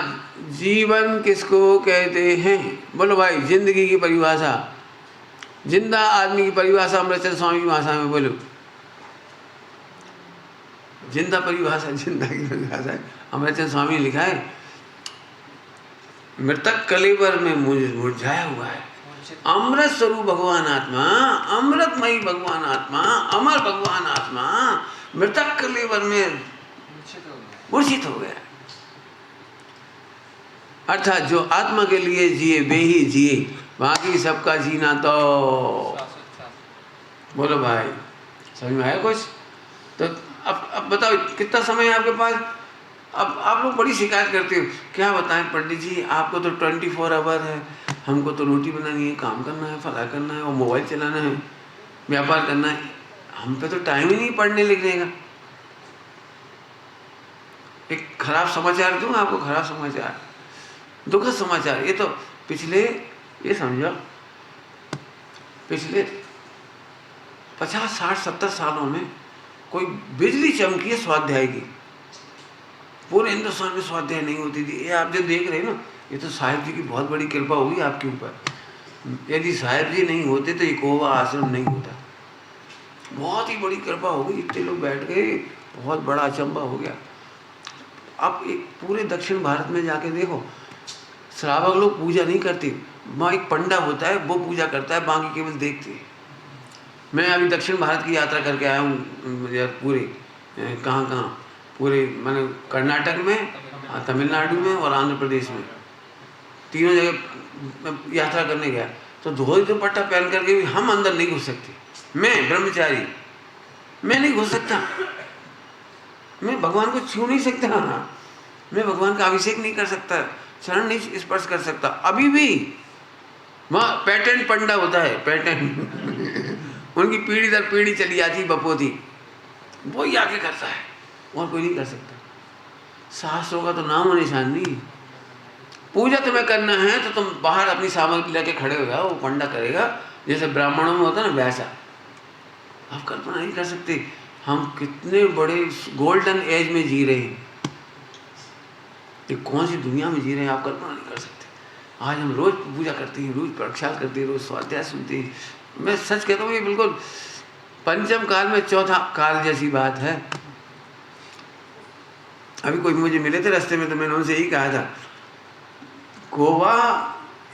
जीवन किसको कहते हैं? बोलो भाई, जिंदगी की परिभाषा, जिंदा आदमी की परिभाषा अमृतचंद स्वामी की भाषा में बोलो। जिंदा परिभाषा, जिंदा की परिभाषा अमृतचंद स्वामी ने लिखा है, मृतक कलेवर में मुरझाया हुआ है, अमृत स्वरूप भगवान आत्मा, अमृतमयी भगवान आत्मा, अमर भगवान आत्मा मृतक कलेवर में मूर्छित हो गया। अर्थात जो आत्मा के लिए जिए वे ही जिए, बाकी सबका जीना तो। बोलो भाई, समझ में आया कुछ? तो अब बताओ कितना समय है आपके पास? अब आप लोग बड़ी शिकायत करते हो, क्या बताएं पंडित जी, आपको तो 24 आवर है, हमको तो रोटी बनानी है, काम करना है, फला करना है, और मोबाइल चलाना है, व्यापार करना है, हम पे तो टाइम ही नहीं पढ़ने लिखने का। एक खराब समाचार दूं आपको, खराब समाचार, दुखद समाचार। ये तो पिछले, ये समझो, पिछले 50 60 70 सालों में कोई बिजली चमकी है स्वाध्याय की। पूरे हिंदुस्तान में स्वाध्याय नहीं होती थी। ये आप जो देख रहे हैं ना, ये तो साहिब जी की बहुत बड़ी कृपा होगी आपके ऊपर। यदि साहिब जी नहीं होते तो ये कोवा आश्रम नहीं होता। बहुत ही बड़ी कृपा होगी, इतने लोग बैठ गए, बहुत बड़ा अचंबा हो गया। आप एक पूरे दक्षिण भारत में जाके देखो, श्रावक लोग पूजा नहीं करते, वहाँ एक पंडा होता है वो पूजा करता है, बाकी केवल देखते हैं। मैं अभी दक्षिण भारत की यात्रा करके आया हूँ यार, पूरे कहाँ पूरे, मैंने कर्नाटक में, तमिलनाडु में और आंध्र प्रदेश में, तीनों जगह यात्रा करने गया। तो धोती दुपट्टा पहन करके भी हम अंदर नहीं घुस सकते। मैं ब्रह्मचारी, मैं नहीं घुस सकता, मैं भगवान को छू नहीं सकता, मैं भगवान का अभिषेक नहीं कर सकता, चरण नहीं स्पर्श कर सकता। अभी भी वहाँ पैटर्न पंडा होता है, पैटर्न उनकी पीढ़ी दर पीढ़ी चली आती बपोती, वो ही आके करता है। और कोई नहीं कर सकता। शास्त्रों का तो नाम और निशान नहीं। पूजा तुम्हें करना है तो तुम बाहर अपनी सामग्री लेके खड़े हो जाओ, वो पंडा करेगा, जैसे ब्राह्मणों में होता है ना वैसा। आप कल्पना नहीं कर सकते हम कितने बड़े गोल्डन एज में जी रहे हैं, ये कौन सी दुनिया में जी रहे हैं, आप कल्पना नहीं कर सकते। आज हम रोज पूजा करते हैं, रोज प्रक्षाल करते हैं, रोज स्वाध्याय सुनते हैं। मैं सच कहता हूँ ये बिल्कुल पंचम काल में चौथा काल जैसी बात है। अभी कोई मुझे मिले थे रास्ते में तो मैंने उनसे यही कहा था, गोवा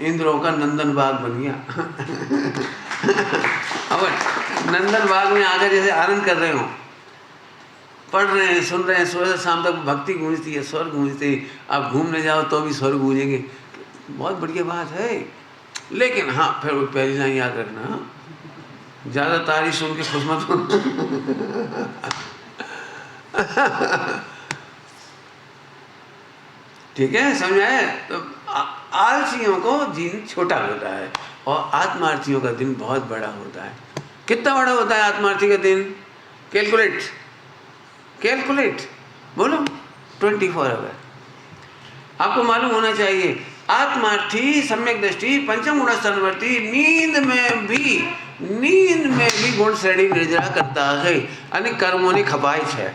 इंद्रों का नंदन बाग बन गया। अब नंदन बाग में आकर जैसे आनंद कर रहे हो, पढ़ रहे हैं, सुन रहे हैं, सुबह से शाम तक भक्ति गूंजती है, स्वर गूंजते हैं। आप घूमने जाओ तो भी स्वर गूंजेंगे, बहुत बढ़िया बात है। लेकिन हाँ, फिर वो पहली लाइन याद रखना, ज़्यादा तारीफ सुन के खुश मत हो। ठीक है, समझ आए? तो आलसियों को दिन छोटा होता है और आत्मार्थियों का दिन बहुत बड़ा होता है। कितना बड़ा होता है आत्मार्थी का दिन? कैलकुलेट कैलकुलेट, बोलो 24 आवर। आपको मालूम होना चाहिए, आत्मार्थी सम्यक दृष्टि पंचम गुण स्तनवर्ती नींद में भी गुण श्रेणी निर्जरा करता है અને કર્મોની ખપાય છે।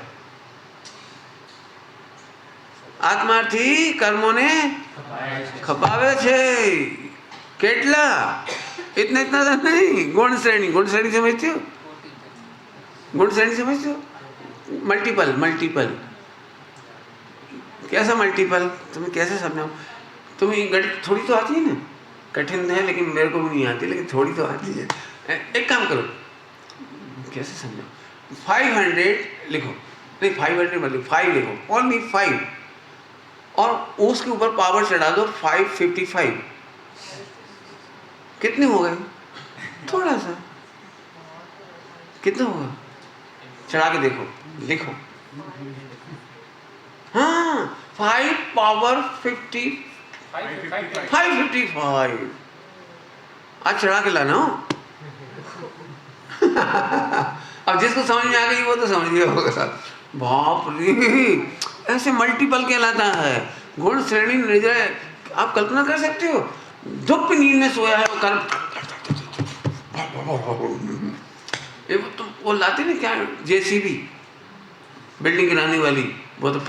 આત્માર્થી કર્મોને ખપાવે છે। કેટલા? इतना तो नहीं। गुण श्रेणी समझते हो? गुण श्रेणी समझते हो? मल्टीपल कैसा मल्टीपल? तुम्हें कैसे समझाऊं? तुम्हें गणित थोड़ी तो आती है ना, कठिन है लेकिन मेरे को भी नहीं आती, लेकिन थोड़ी तो आती है। एक काम करो, कैसे समझाऊं? 500 लिखो, नहीं 500 मत लिखो, 5 लिखो, ओनली 5, और उसके ऊपर पावर चढ़ा दो 555। कितने हो गए? थोड़ा सा। कितना होगा? चढ़ा के देखो, लिखो। हाँ, 5 पावर 555। आज चढ़ा के लाना हो। अब जिसको समझ में आ गई वो तो समझ गया होगा। बाप रे, ऐसे मल्टीपल कहलाता है। गुण श्रेणी निर्जय, आप कल्पना कर सकते हो? धुप नींद में सोया है, वो कर्म तो वो लाते ना क्या, जेसीबी बिल्डिंग गिराने वाली, वो तो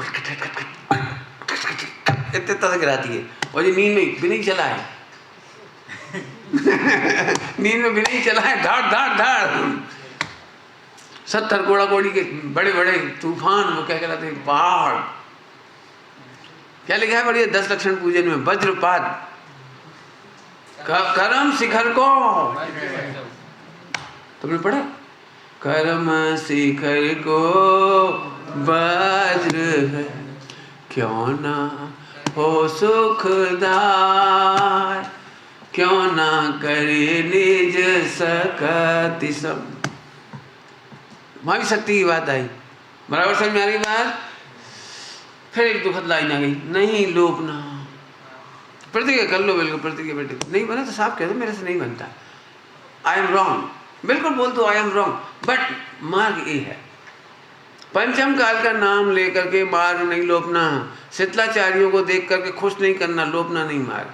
इतने तरह गिराती है, और ये नींद में भी नहीं चला है। नींद में भी नहीं चला है, धाड़ धाड़ धाड़ 70 कोड़ा कोड़ी के बड़े बड़े तूफान, वो क्या कहलाते हैं, पहाड़। क्या लिखा है बढ़िया 10 लक्षण पूजन में? वज्रपात करम शिखर को, तुमने पढ़ा? करम शिखर को वज्र है, क्यों ना हो सुखदाय, क्यों ना करे निज सकति सब। वहां भी शक्ति की बात आई, बराबर समझ में आ रही बात? फिर एक दुखद लाइन आ गई, नहीं लोभना। प्रतिज्ञा कर लो, बिल्कुल प्रतिज्ञा बेटे, नहीं बना तो साफ कह दो मेरे से नहीं बनता, आई एम रॉन्ग, बिल्कुल बोल दो आई एम रॉन्ग। बट मार्ग ये है, पंचम काल का नाम लेकर के मार्ग नहीं लोपना, शीतलाचार्यों को देख करके खुश नहीं करना, लोपना नहीं मार्ग,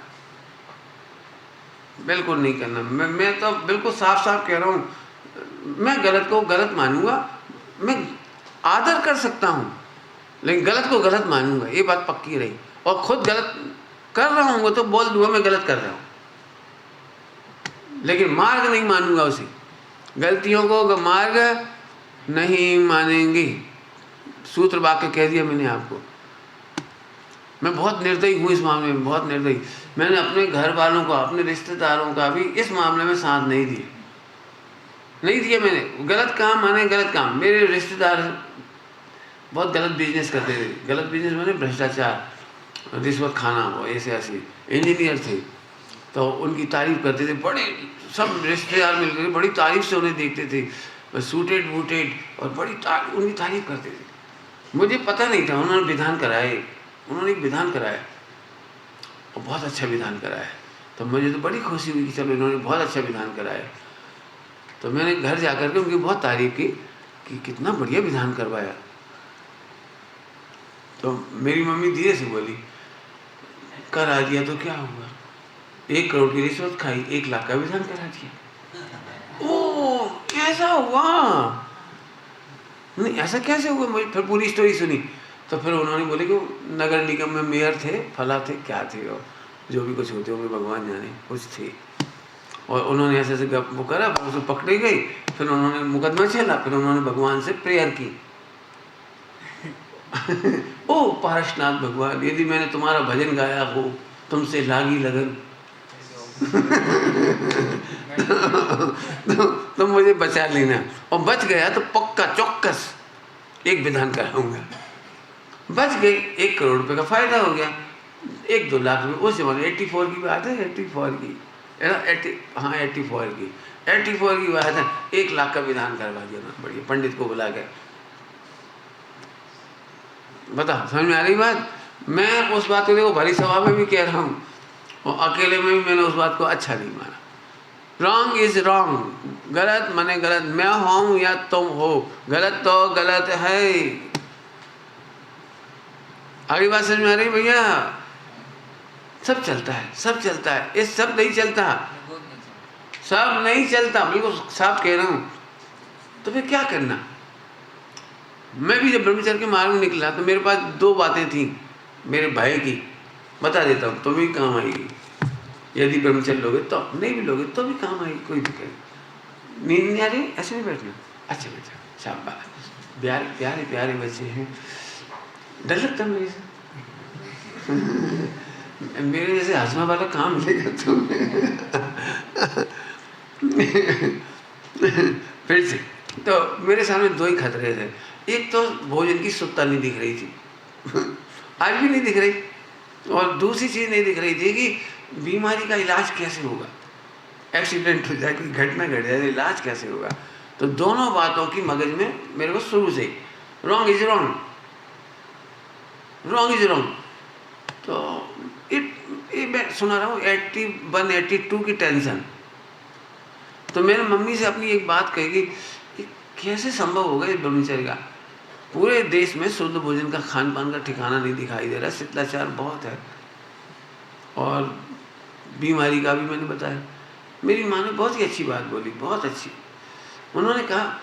बिल्कुल नहीं करना। मैं तो बिल्कुल साफ साफ कह रहा हूँ, मैं गलत को गलत मानूंगा, मैं आदर कर सकता हूँ लेकिन गलत को गलत मानूंगा, ये बात पक्की रही। और खुद गलत कर रहा हूँ तो बोल दूंगा मैं गलत कर रहा हूँ, लेकिन मार्ग नहीं मानूंगा उसे, गलतियों को मार्ग नहीं मानेंगे। सूत्र वाक्य कह दिया मैंने आपको। मैं बहुत निर्दयी हूँ इस मामले में, बहुत निर्दयी। मैंने अपने घर वालों का, अपने रिश्तेदारों का भी इस मामले में साथ नहीं दिया मैंने। गलत काम माने गलत काम। मेरे रिश्तेदार बहुत गलत बिजनेस करते थे, गलत बिजनेस माने भ्रष्टाचार, रिश्वत खाना, वो ऐसे इंजीनियर थे, तो उनकी तारीफ करते थे, बड़े सब रिश्तेदार मिलकर बड़ी तारीफ से उन्हें देखते थे, बस सूटेड वूटेड, और बड़ी उनकी तारीफ करते थे। मुझे पता नहीं था, उन्होंने एक विधान कराया और बहुत अच्छा विधान कराया, तो मुझे तो बड़ी खुशी हुई कि चलो इन्होंने बहुत अच्छा विधान कराया। तो मैंने घर जाकर के उनकी बहुत तारीफ की कि कितना बढ़िया विधान करवाया। तो मेरी मम्मी धीरे से बोली, करा दिया तो क्या हुआ, 1 करोड़ की रिश्वत खाई, 1 लाख का विधान करा दिया। ओह ऐसा हुआ, नहीं ऐसा कैसे हुआ? मुझे फिर पूरी स्टोरी सुनी तो फिर उन्होंने बोले कि नगर निगम में मेयर थे, फला थे, क्या थे, और जो भी कुछ होते होंगे भगवान जाने, कुछ थे। और उन्होंने ऐसे ऐसे वो करा, फिर उसे पकड़ी गई, फिर उन्होंने मुकदमा चला, फिर उन्होंने भगवान से प्रेयर की ओ पारसनाथ भगवान, यदि मैंने तुम्हारा भजन गाया हो, तुमसे लागी लगन तो मुझे बचा लेना, और बच गया तो पक्का चौक्कस एक विधान कराऊंगा। बच गए, 1 करोड़ रुपए का फायदा हो गया, 1-2 लाख रुपए उस जमाने 84 की बात है, 84 की, हाँ 84 की, 84 की बात है। 1 लाख का विधान करवा दिया ना, बढ़िया पंडित को बुला के। बता समझ में आ रही बात? मैं उस बात को देखो भरी सभा में भी कह रहा हूँ, और अकेले में भी मैंने उस बात को अच्छा नहीं माना। रॉन्ग इज रॉन्ग, गलत माने गलत, मैं हूँ या तुम हो, गलत तो गलत है। आगे बात समझ में आ रही भैया? सब चलता है, सब चलता है, ये सब नहीं चलता, सब नहीं चलता, बिल्कुल साफ कह रहा हूँ। तो फिर क्या करना? मैं भी जब ब्रह्मचर्य के मार्ग में निकला तो मेरे पास 2 बातें थी मेरे भाई की, बता देता हूँ, तुम्हें भी काम आएगी। यदि ब्रह्मचर्य लोगे तो, नहीं भी लोगे तो भी काम आएगी, कोई दिक्कत। नींद नहीं आ रही? ऐसे नहीं बैठना, अच्छा बेटा, शाबाश, प्यारे प्यारे प्यारे बच्चे हैं। डर लगता है मेरे से मेरे जैसे हजमा वाला काम मिलेगा तुम्हें फिर से तो मेरे सामने 2 ही खतरे थे। एक तो भोजन की सुत्ता नहीं दिख रही थी आज भी नहीं दिख रही, और दूसरी चीज़ नहीं दिख रही थी कि बीमारी का इलाज कैसे होगा, एक्सीडेंट हो जाए, कोई घटना घट जाए, इलाज कैसे होगा। तो दोनों बातों की मगज में मेरे को शुरू से wrong is wrong, wrong is wrong. तो मैं सुना रहा हूँ 81 82 की टेंशन। तो मेरे मम्मी से अपनी एक बात कही कि कैसे संभव होगा इस ब्रह्मचर्य का, पूरे देश में शुद्ध भोजन का खान पान का ठिकाना नहीं दिखाई दे रहा, शिष्टाचार बहुत है, और बीमारी का भी मैंने बताया। मेरी माँ ने बहुत ही अच्छी बात बोली, बहुत अच्छी। उन्होंने कहा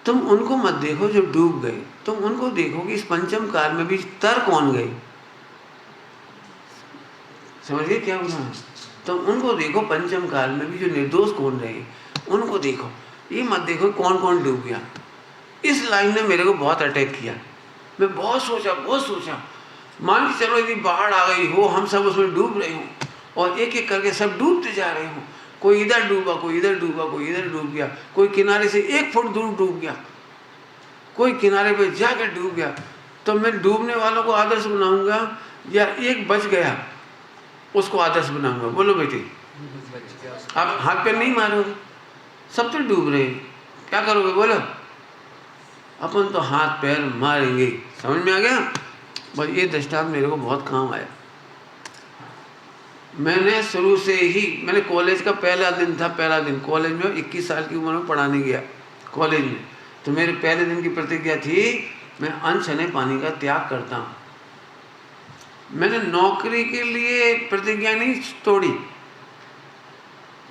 तुम उनको मत देखो जो डूब गए, तुम उनको देखो कि इस पंचम काल में भी तर कौन गए। समझिए क्या बोला? तुम उनको देखो पंचम काल में भी जो निर्दोष कौन रहे, उनको देखो, ये मत देखो कौन कौन डूब गया। इस लाइन ने मेरे को बहुत अटैक किया। मैं बहुत सोचा, मान के चलो यदि बाढ़ आ गई हो, हम सब उसमें डूब रहे हों, और एक एक करके सब डूबते जा रहे हों, कोई इधर डूबा, कोई इधर डूबा, कोई इधर डूब गया, कोई किनारे से 1 फुट दूर डूब गया, कोई किनारे पे जाकर डूब गया, तो मैं डूबने वालों को आदर्श बनाऊंगा या एक बच गया उसको आदर्श बनाऊंगा? बोलो बेटी, आप हाथ पे नहीं मारोगे, सब तो डूब रहे हैं, क्या करोगे बोलो? अपन तो हाथ पैर मारेंगे। समझ में आ गया? बस ये दृष्टांत मेरे को बहुत काम आया। मैंने शुरू से ही, मैंने कॉलेज का पहला दिन कॉलेज में 21 साल की उम्र में पढ़ाने गया कॉलेज में, तो मेरे पहले दिन की प्रतिज्ञा थी मैं अनछने पानी का त्याग करता हूँ। मैंने नौकरी के लिए प्रतिज्ञा नहीं तोड़ी,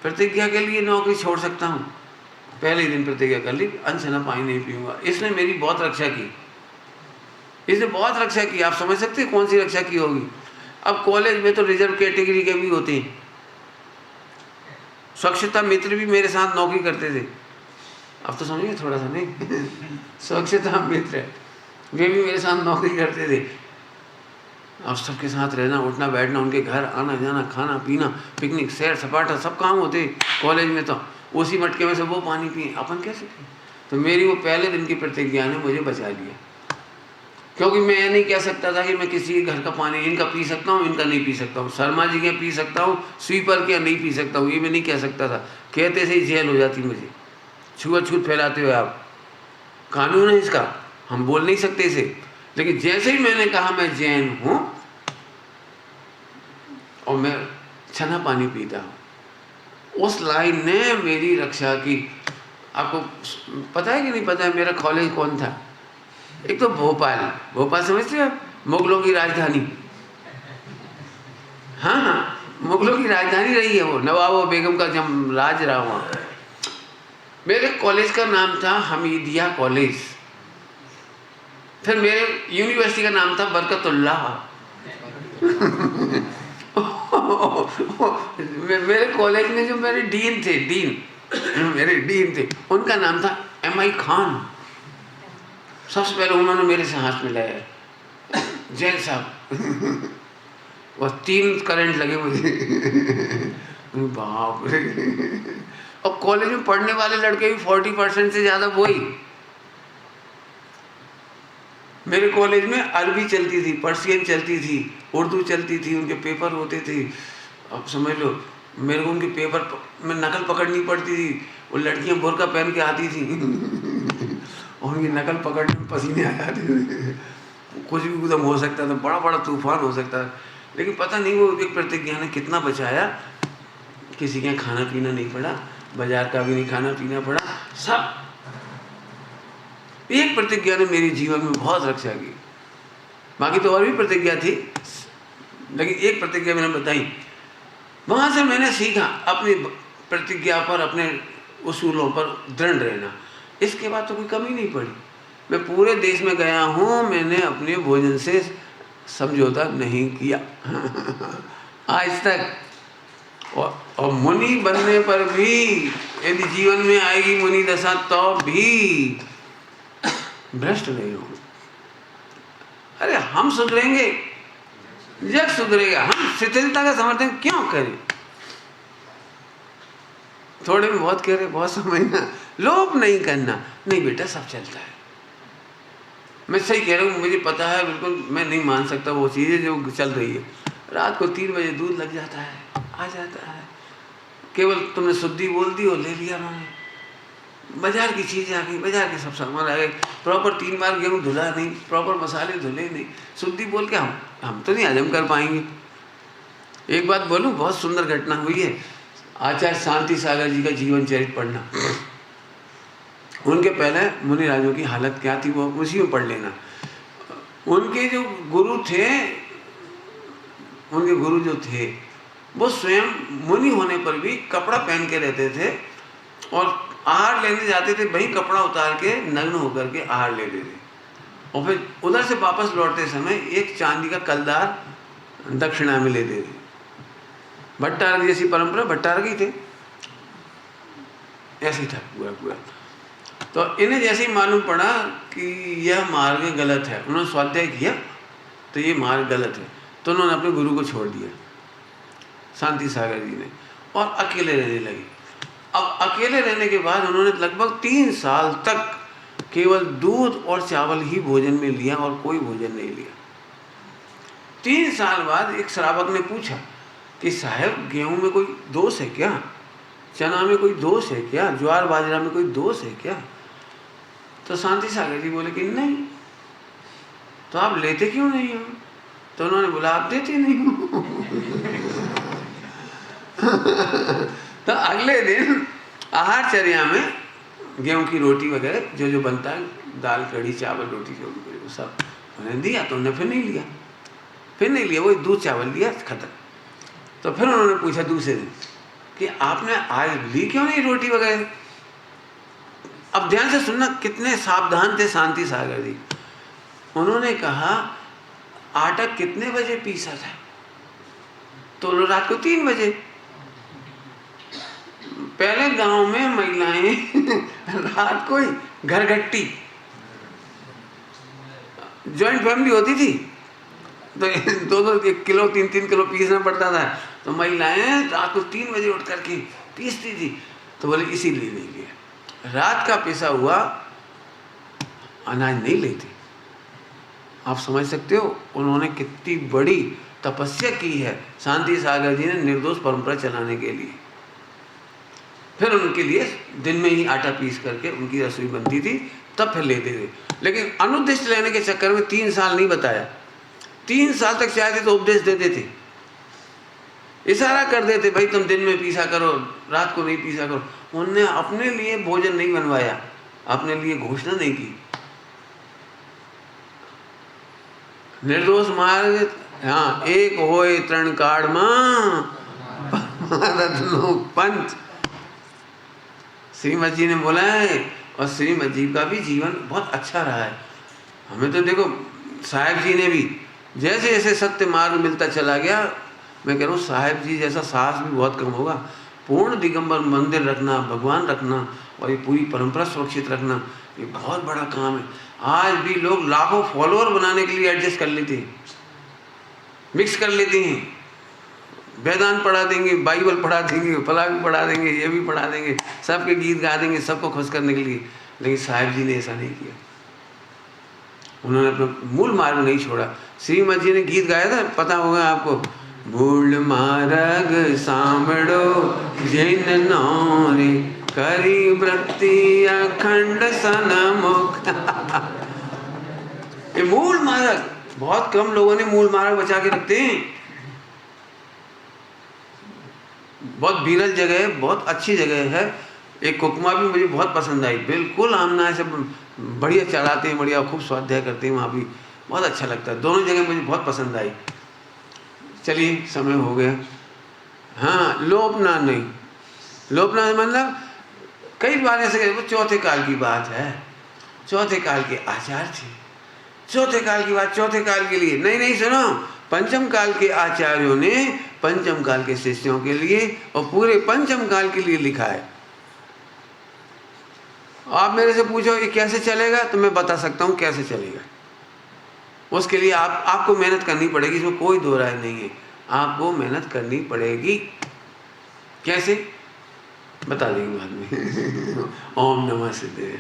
प्रतिज्ञा के लिए नौकरी छोड़ सकता हूँ, पहले दिन प्रतिज्ञा कर ली अनछना पानी नहीं पीऊंगा। इसने मेरी बहुत रक्षा की, इसने बहुत रक्षा की। आप समझ सकते हैं कौन सी रक्षा की होगी? अब कॉलेज में तो रिजर्व कैटेगरी के भी होते हैं, स्वच्छता मित्र भी मेरे साथ नौकरी करते थे। अब तो समझिए थोड़ा सा, नहीं स्वच्छता मित्र वे भी मेरे साथ नौकरी करते थे। अब सबके साथ रहना, उठना बैठना, उनके घर आना जाना, खाना पीना, पिकनिक, सैर सपाटा, सब काम होते कॉलेज में। तो उसी मटके में से वो पानी पिए, अपन कैसे पिए? तो मेरी वो पहले दिन की प्रतिज्ञा ने मुझे बचा लिया, क्योंकि मैं ये नहीं कह सकता था कि मैं किसी के घर का पानी इनका पी सकता हूँ, इनका नहीं पी सकता हूँ, शर्मा जी के पी सकता हूँ, स्वीपर के नहीं पी सकता हूँ, ये मैं नहीं कह सकता था। कहते से ही जेल हो जाती मुझे, छुआछूत फैलाते हुए। आप कानून है इसका, हम बोल नहीं सकते इसे। लेकिन जैसे ही मैंने कहा मैं जैन हूँ और मैं छना पानी पीता हूँ, उस लाइन ने मेरी रक्षा की। आपको पता है कि नहीं पता है मेरा कॉलेज कौन था? एक तो भोपाल, भोपाल समझते हो, मुगलों की राजधानी। हाँ हाँ, मुगलों की राजधानी रही है वो, नवाब और बेगम का जब राज रहा वहाँ। मेरे कॉलेज का नाम था हमीदिया कॉलेज, फिर मेरे यूनिवर्सिटी का नाम था बरकतुल्लाह। मेरे कॉलेज में जो मेरे डीन थे, मेरे डीन थे, उनका नाम था MI खान। सबसे पहले उन्होंने मेरे से हाथ मिलाया, जैन साहब। और 3 करंट लगे मुझे। बाप रे। और कॉलेज में पढ़ने वाले लड़के भी 40% से ज़्यादा वही। मेरे कॉलेज में अरबी चलती थी, पर्शियन चलती थी, उर्दू चलती थी, उनके पेपर होते थे। अब समझ लो, मेरे को उनके पेपर में नकल पकड़नी पड़ती थी। वो लड़कियां बुर्का पहन के आती थी और उनकी नकल पकड़ने में पसीने आ जाते थे। कुछ भी उधम हो सकता था, बड़ा बड़ा तूफान हो सकता था। लेकिन पता नहीं वो एक प्रतिज्ञा ने कितना बचाया। किसी के यहाँ खाना पीना नहीं पड़ा, बाजार का भी नहीं खाना पीना पड़ा, सब एक प्रतिज्ञा ने मेरे जीवन में बहुत रक्षा की। बाकी तो और भी प्रतिज्ञा थी, लेकिन एक प्रतिज्ञा मैंने बताई। वहाँ से मैंने सीखा अपनी प्रतिज्ञा पर, अपने उसूलों पर दृढ़ रहना। इसके बाद तो कोई कमी नहीं पड़ी। मैं पूरे देश में गया हूँ, मैंने अपने भोजन से समझौता नहीं किया आज तक। और मुनि बनने पर भी, यदि जीवन में आएगी मुनि दशा तो भी भ्रष्ट नहीं हो। अरे हम सुधरेंगे, जग सुधरेगा। हम शिथिलता का समर्थन क्यों करें? थोड़े में बहुत कह रहे, बहुत समझना, लोभ नहीं करना। नहीं बेटा, सब चलता है। मैं सही कह रहा हूँ, मुझे पता है बिल्कुल। मैं नहीं मान सकता वो चीज़ें जो चल रही है। रात को 3 बजे दूध लग जाता है, आ जाता है। केवल तुमने शुद्धि बोल दी और ले लिया उन्होंने। बाजार की चीज़ें आ गई, बाजार के सब सामान आ गए। प्रॉपर 3 बार गेहूँ धुला नहीं, प्रॉपर मसाले धुले नहीं। शुद्धि बोल के हम तो नहीं हजम कर पाएंगे। एक बात बोलूँ, बहुत सुंदर घटना हुई है। आचार्य शांति सागर जी का जीवन चरित्र पढ़ना। उनके पहले मुनि राजों की हालत क्या थी वो उसी में पढ़ लेना। उनके जो गुरु थे, उनके गुरु जो थे वो स्वयं मुनि होने पर भी कपड़ा पहन के रहते थे और आहार लेने जाते थे, वही कपड़ा उतार के नग्न होकर के आहार लेते थे। और फिर उधर से वापस लौटते समय एक चांदी का कलदार दक्षिणा में लेते थे। भट्टारक जैसी परंपरा, भट्टारक ही थे, ऐसे ही था पूरा। तो इन्हें जैसे ही मालूम पड़ा कि यह मार्ग गलत है, उन्होंने स्वाध्याय किया तो ये मार्ग गलत है, तो उन्होंने अपने गुरु को छोड़ दिया, शांति सागर जी ने, और अकेले रहने लगे। अब अकेले रहने के बाद उन्होंने लगभग 3 साल तक केवल दूध और चावल ही भोजन में लिया और कोई भोजन नहीं लिया। 3 साल बाद एक श्रावक ने पूछा कि साहब, गेहूं में कोई दोष है क्या? चना में कोई दोष है क्या? ज्वार बाजरा में कोई दोष है क्या? तो शांति सागर जी बोले कि नहीं। तो आप लेते क्यों नहीं हो? तो उन्होंने बोला, आप देते नहीं हो। तो अगले दिन आहारचर्या में गेहूं की रोटी वगैरह जो जो बनता है, दाल कढ़ी चावल रोटी जो भी वो सब उन्होंने दिया। तो उन्होंने फिर नहीं लिया, वही दूध चावल लिया, खत्म। तो फिर उन्होंने पूछा दूसरे दिन कि आपने आज ली क्यों नहीं रोटी वगैरह? अब ध्यान से सुनना, कितने सावधान थे शांति सागर जी। उन्होंने कहा, आटा कितने बजे पीसा था? तो रात को 3 बजे। पहले गांव में महिलाएं रात को ही घरगट्टी, जॉइंट फैमिली होती थी, तो 2-2 1 किलो 3-3 किलो पीसना पड़ता था। तो महिलाएं रात को 3 बजे उठ करके पीसती थी। तो बोले इसीलिए नहीं लिया, रात का पिसा हुआ अनाज नहीं लेते। आप समझ सकते हो उन्होंने कितनी बड़ी तपस्या की है शांति सागर जी ने निर्दोष परंपरा चलाने के लिए। फिर उनके लिए दिन में ही आटा पीस करके उनकी रसोई बनती थी, तब फिर लेते थे। लेकिन अनुद्दिष्ट लेने के चक्कर में 3 साल नहीं बताया। 3 साल तक चाहते तो उपदेश देते थे, इशारा कर देते, भाई तुम दिन में पीसा करो, रात को नहीं पीसा करो। उनने अपने लिए भोजन नहीं बनवाया, अपने लिए घोषणा नहीं की। निर्दोष मार्ग, हाँ, एक होए तरण काड़ मां परमारथ पंच। श्रीमद जी ने बोला है, और श्रीमद जी का भी जीवन बहुत अच्छा रहा है। हमें तो देखो साहेब जी ने भी जैसे जैसे सत्य मार्ग मिलता चला गया, मैं कह रहा हूँ साहेब जी जैसा साहस भी बहुत कम होगा। पूर्ण दिगंबर मंदिर रखना, भगवान रखना, और ये पूरी परंपरा सुरक्षित रखना, ये बहुत बड़ा काम है। आज भी लोग लाखों फॉलोअर बनाने के लिए एडजस्ट कर लेते हैं, मिक्स कर लेते हैं, वेदांत पढ़ा देंगे, बाइबल पढ़ा देंगे, फला भी पढ़ा देंगे, ये भी पढ़ा देंगे, सबके गीत गा देंगे सबको खुश करने के लिए। लेकिन साहिब जी ने ऐसा नहीं किया, उन्होंने अपना मूल मार्ग नहीं छोड़ा। श्रीमद जी ने गीत गाया था, पता होगा आपको, मूल मार्ग सामड़ो जिन नौरे करी वृत्ति अखंड सनमुख। ये मूल मार्ग बहुत कम लोगों ने मूल मार्ग बचा के रखते हैं। बहुत विरल जगह है, बहुत अच्छी जगह है। एक कुकमा भी मुझे बहुत पसंद आई, बिल्कुल आमना से बढ़िया चलाते हैं, बढ़िया खूब स्वाध्याय करते हैं, वहाँ भी बहुत अच्छा लगता है। दोनों जगह मुझे बहुत पसंद आई। चलिए समय हो गया। हाँ, लोपना नहीं, लोपना मतलब कई बार ऐसे, वो चौथे काल की बात है, चौथे काल के आचार्य थे, चौथे काल की बात चौथे काल के लिए नहीं। नहीं सुनो, पंचम काल के आचार्यों ने पंचम काल के शिष्यों के लिए और पूरे पंचम काल के लिए लिखा है। आप मेरे से पूछो ये कैसे चलेगा, तो मैं बता सकता हूँ कैसे चलेगा। उसके लिए आपको मेहनत करनी पड़ेगी, इसमें कोई दो राय नहीं है। आपको मेहनत करनी पड़ेगी। कैसे बता देंगे बाद में। ओम नमः सिद्धे।